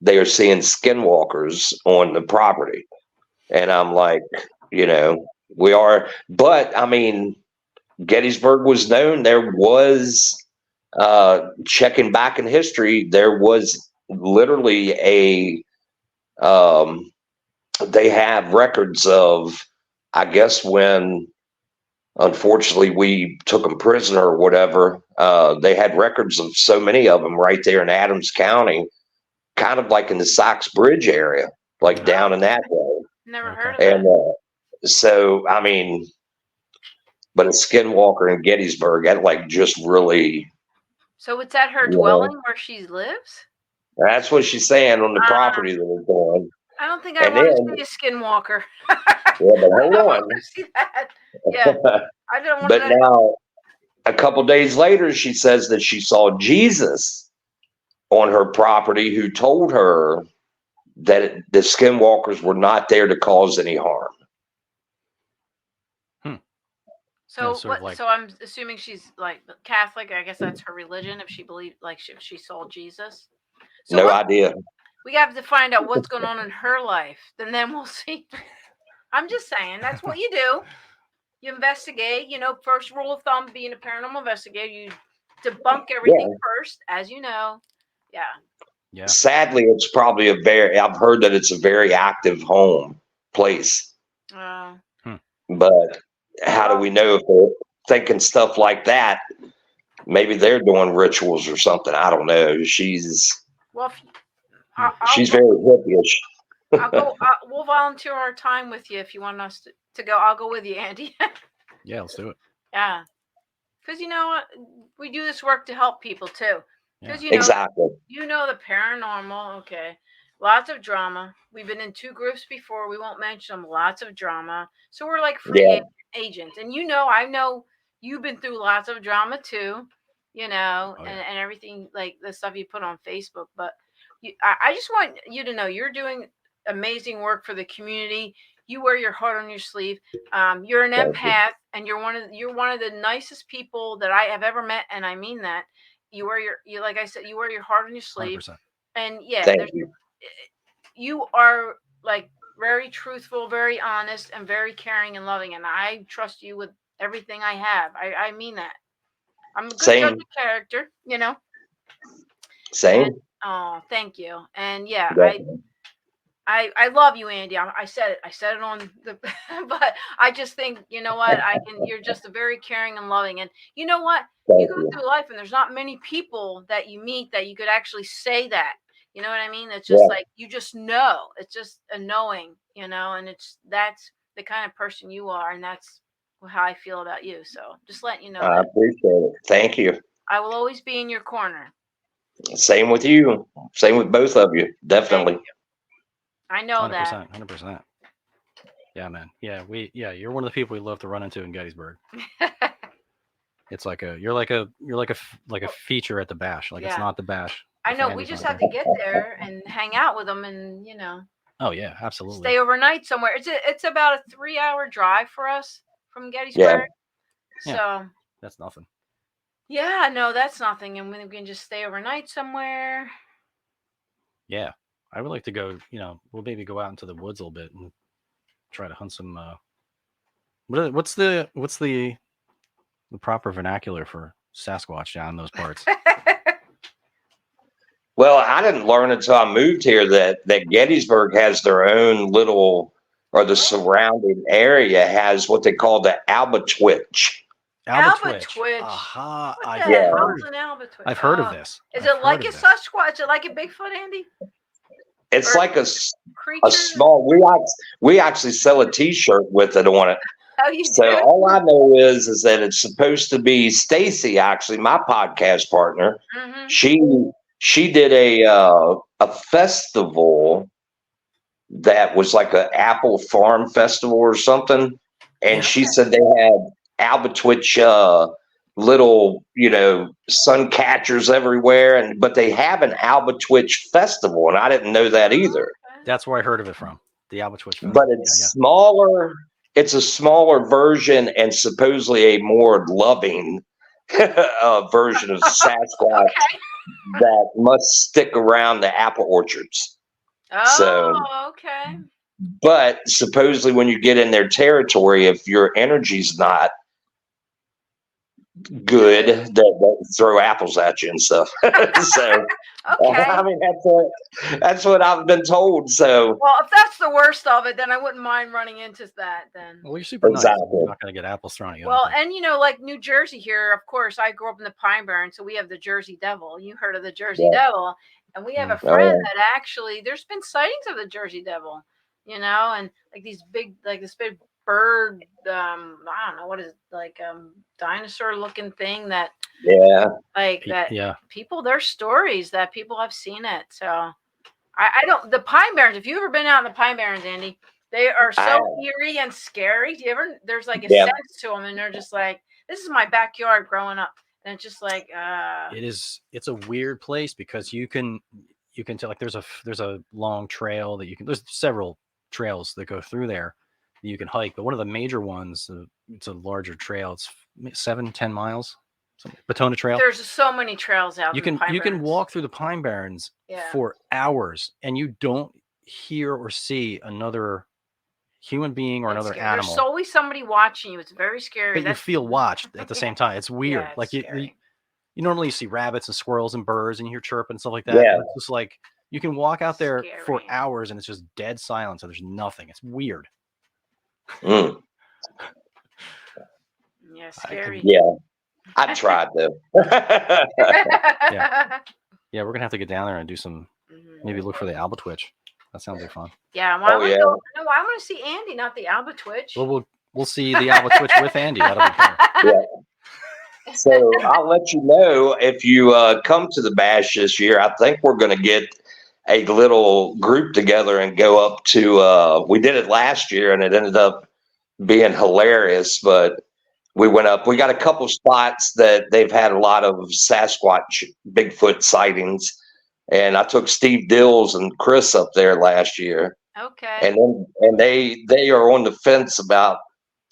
they are seeing skinwalkers on the property. And I'm like, we are. But, I mean, Gettysburg was known. There was, checking back in history, there was literally they have records of, I guess, when unfortunately we took them prisoner or whatever, they had records of so many of them right there in Adams County, kind of like in the Sox Bridge area, like down in that way. Never heard of And that. so, I mean, but a skinwalker in Gettysburg, that like just really. So it's at her dwelling where she lives? That's what she's saying on the property that we're going. I don't think I want to see a skinwalker. Yeah, but hold on. See that? Yeah, I don't want But now, a couple days later, she says that she saw Jesus on her property, who told her that the skinwalkers were not there to cause any harm. So so I'm assuming she's like Catholic. I guess that's her religion. If she believed, like, if she saw Jesus. So no idea. We have to find out what's going on in her life, and then we'll see. I'm just saying, that's what you do. You investigate. First rule of thumb being a paranormal investigator, you debunk everything first, as you know. Yeah. Yeah. Sadly, it's probably I've heard that it's a very active home place. But how do we know if they're thinking stuff like that? Maybe they're doing rituals or something. I don't know. She's very hippie-ish. We'll volunteer our time with you if you want us to go. I'll go with you, Andy. Yeah, let's do it. Yeah. Because you know what, we do this work to help people too. Because Exactly. you know the paranormal. Okay, lots of drama. We've been in 2 groups before. We won't mention them. Lots of drama. So we're like free agents, and I know you've been through lots of drama too. And everything like the stuff you put on Facebook. But I just want you to know you're doing amazing work for the community. You wear your heart on your sleeve. You're an empath, and you're one of the nicest people that I have ever met, and I mean that. You like I said, you wear your heart on your sleeve, 100%. and yeah, Thank you. you are like very truthful, very honest, and very caring and loving, and I trust you with everything I have. I mean that. I'm a good judge of character, Same. And, oh, thank you. And yeah, Definitely. I love you, Andy. I said it on the, but I just think, you know what, you're just a very caring and loving. And you know what, you go through life and there's not many people that you meet that you could actually say that. You know what I mean? It's just like, you just know. It's just a knowing, and that's the kind of person you are. And that's how I feel about you. So just letting you know I that. appreciate it. Thank you. I will always be in your corner. Same with you. Same with both of you. Definitely. I know 100%, that. 100%. Yeah, man. Yeah, you're one of the people we love to run into in Gettysburg. It's like you're like a feature at the bash. Like, it's not the bash. I know. We just have to get there and hang out with them, and Oh yeah, absolutely. Stay overnight somewhere. It's about a 3-hour drive for us from Gettysburg. Yeah. So that's nothing. Yeah, no, that's nothing, and we can just stay overnight somewhere. Yeah, I would like to go. We'll maybe go out into the woods a little bit and try to hunt some. What's the proper vernacular for Sasquatch down in those parts? Well, I didn't learn until I moved here that Gettysburg has their own little, or the surrounding area has what they call the albatwitch. Albatwitch. Aha! I've heard of this. Is it like a Sasquatch? Is it like a Bigfoot, Andy? It's like a small. We actually sell a T-shirt with it on it. Oh, you so do? All I know is that it's supposed to be Stacy, actually my podcast partner. Mm-hmm. She did a festival that was like an apple farm festival or something, and she said they had albatwitch little sun catchers everywhere, but they have an albatwitch festival, and I didn't know that either. That's where I heard of it from, the albatwitch festival. But it's smaller. It's a smaller version and supposedly a more loving version of Sasquatch that must stick around the apple orchards. Okay. But supposedly when you get in their territory, if your energy's not good, they'll throw apples at you and stuff. So I mean, that's what I've been told. So well, if that's the worst of it, then I wouldn't mind running into that. Then well, you're super nice. You're not gonna get apples thrown at you. Well, and like New Jersey here, of course, I grew up in the Pine Barrens, so we have the Jersey Devil. You heard of the Jersey Devil? And we have a friend that actually, there's been sightings of the Jersey Devil, and like this big bird, I don't know what is it, like dinosaur looking thing that people, their stories that people have seen it. So I don't, the Pine Barrens, if you've ever been out in the Pine Barrens, Andy, they are so eerie and scary. There's like a sense to them, and they're just like, this is my backyard growing up. And it's just like it's a weird place because you can tell, like, there's a long trail that there's several trails that go through there that you can hike, but one of the major ones, it's a larger trail. It's 7-10 miles. Batona Trail. There's so many trails out. You can walk through the Pine Barrens for hours and you don't hear or see another human being or another animal. There's always somebody watching you. It's very scary. But you feel watched at the same time. It's weird. Like you normally you see rabbits and squirrels and birds and you hear chirping and stuff like that. Yeah. It's just like you can walk out there for hours and it's just dead silence. So there's nothing. It's weird. Mm. Yeah, scary. I tried though. Yeah, we're gonna have to get down there and do some. Maybe look for the albatwitch. That sounds like fun. Yeah, I want to see Andy, not the albatwitch. Well, we'll see the albatwitch with Andy. That'll be fun. So I'll let you know if you come to the bash this year. I think we're going to get a little group together and go up to. We did it last year, and it ended up being hilarious. But we went up. We got a couple spots that they've had a lot of Sasquatch, Bigfoot sightings, and I took Steve Dills and Chris up there last year. Okay. And they are on the fence about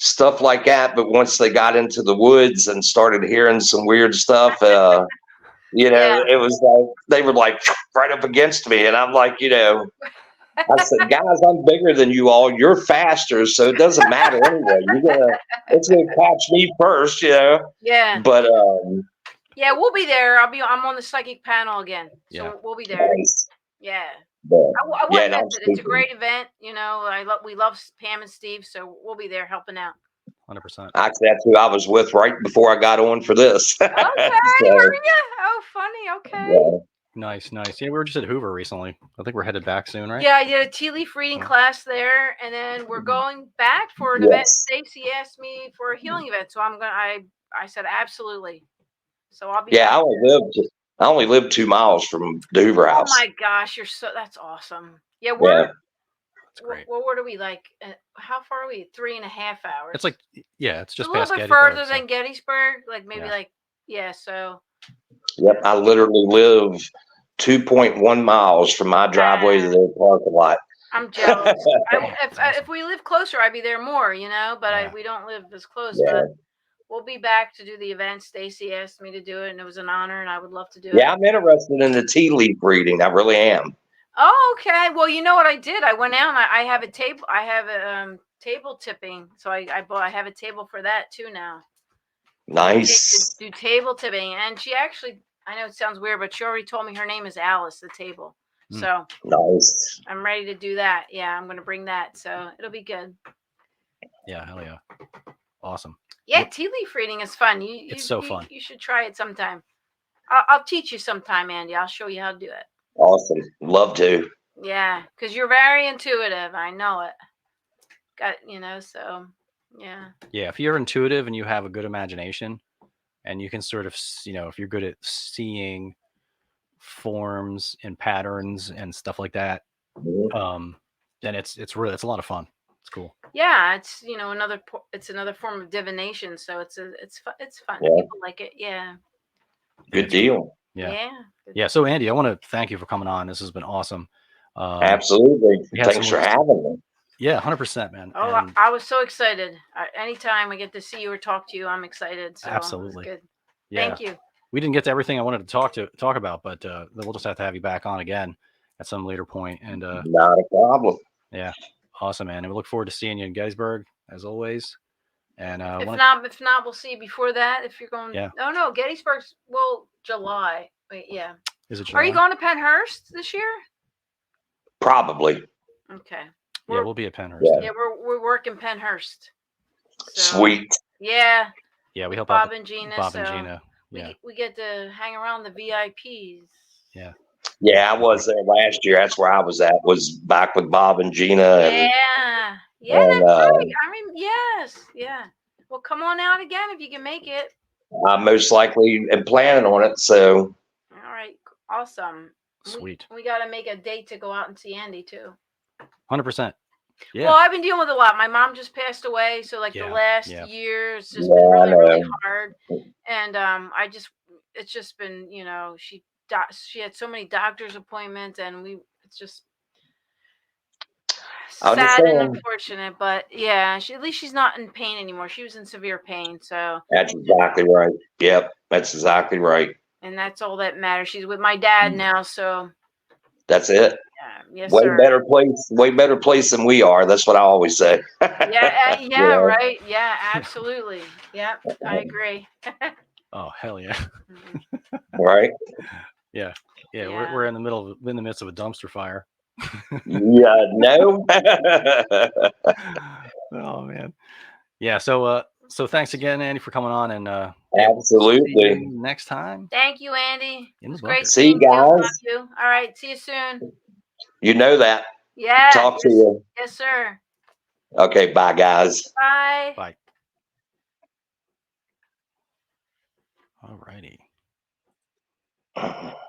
stuff like that, but once they got into the woods and started hearing some weird stuff, Yeah. it was like they were like right up against me, and I'm like, I said, guys, I'm bigger than you all. You're faster, so it doesn't matter anyway. It's gonna catch me first, Yeah. But Yeah, we'll be there. I'm on the psychic panel again, so Yeah. we'll be there. nice. Yeah. But, I yeah, would no, miss it. It's a great event. We love Pam and Steve, so we'll be there helping out. 100%. actually, that's who I was with right before I got on for this. Okay, were you? Oh, funny. Okay. Yeah. Nice. Yeah, we were just at Hoover recently. I think we're headed back soon, right? Yeah, I did a tea leaf reading class there, and then we're going back for an event. Yes. Stacy asked me for a healing event, so I said absolutely. So I'll be Yeah, back. I only live 2 miles from the Hoover Oh House. my gosh, that's awesome. Yeah, we're That's great. what are we like? How far are we? 3.5 hours. It's like, yeah, it's just a little past bit Gettysburg, further so- than Gettysburg, like maybe Yeah. So Yep, I literally live 2.1 miles from my driveway to their parking lot. I'm jealous. That's awesome. If we live closer, I'd be there more, but Yeah. we don't live as close. Yeah. But we'll be back to do the event. Stacy asked me to do it, and it was an honor, and I would love to do it. Yeah, I'm interested in the tea leaf reading. I really am. Oh, okay. Well, you know what I did? I went out and I have a table. I have a table tipping, so I have a table for that too now. Nice. Do table tipping, and she actually. I know it sounds weird, but she already told me her name is Alice, the table. So nice. I'm ready to do that. Yeah, I'm going to bring that. So it'll be good. Yeah, hell yeah. Awesome. Yeah, tea leaf reading is fun. It's so fun. You should try it sometime. I'll teach you sometime, Andy. I'll show you how to do it. Awesome. Love to. Yeah, because you're very intuitive. I know it. So yeah. Yeah, if you're intuitive and you have a good imagination, and you can sort of, if you're good at seeing forms and patterns and stuff like that, then it's a lot of fun. It's cool. Yeah, it's another form of divination, so it's fun. Yeah. People like it. Yeah. Good deal. Yeah. Yeah. So Andy, I want to thank you for coming on. This has been awesome. Absolutely. Thanks for having me. Yeah, 100%, man. Oh, And I was so excited. Anytime I get to see you or talk to you, I'm excited. So absolutely. Good. Yeah. Thank you. We didn't get to everything I wanted to talk about, but we'll just have to have you back on again at some later point. And not a problem. Yeah, awesome, man. And we look forward to seeing you in Gettysburg as always. And if not, we'll see you before that. If you're going, yeah. Oh no, Gettysburg's July. Wait, yeah. Is it July? Are you going to Pennhurst this year? Probably. Okay. Yeah, we'll be at Pennhurst. Yeah, we're working Pennhurst. So, sweet. Yeah. Yeah, we help Bob out and Gina. Bob and Gina. Yeah. We get to hang around the VIPs. Yeah. Yeah, I was there last year. That's where I was at. Was back with Bob and Gina. And, that's right. I mean, yes, yeah. Well, come on out again if you can make it. I most likely am planning on it. So. All right, awesome. Sweet. We got to make a date to go out and see Andy too. 100%. Yeah. Well, I've been dealing with a lot. My mom just passed away, so the last year it's just been really hard. And it's just been, she had so many doctor's appointments, and it's just sad and unfortunate. But yeah, at least she's not in pain anymore. She was in severe pain, so that's exactly right. Yep, that's exactly right. And that's all that matters. She's with my dad now, so that's it. Yes, way sir. better place than we are. That's what I always say. Yeah, right. Yeah, absolutely. Yeah, I agree. Oh, hell yeah. Right. Yeah. We're in the midst of a dumpster fire. Yeah. No. Oh man. Yeah. So thanks again, Andy, for coming on, and absolutely. We'll see you next time. Thank you, Andy. It's great. See you guys. Love you. All right. See you soon. You know that. Yeah. Talk to you. Yes, sir. Okay. Bye, guys. Bye. Bye. All righty.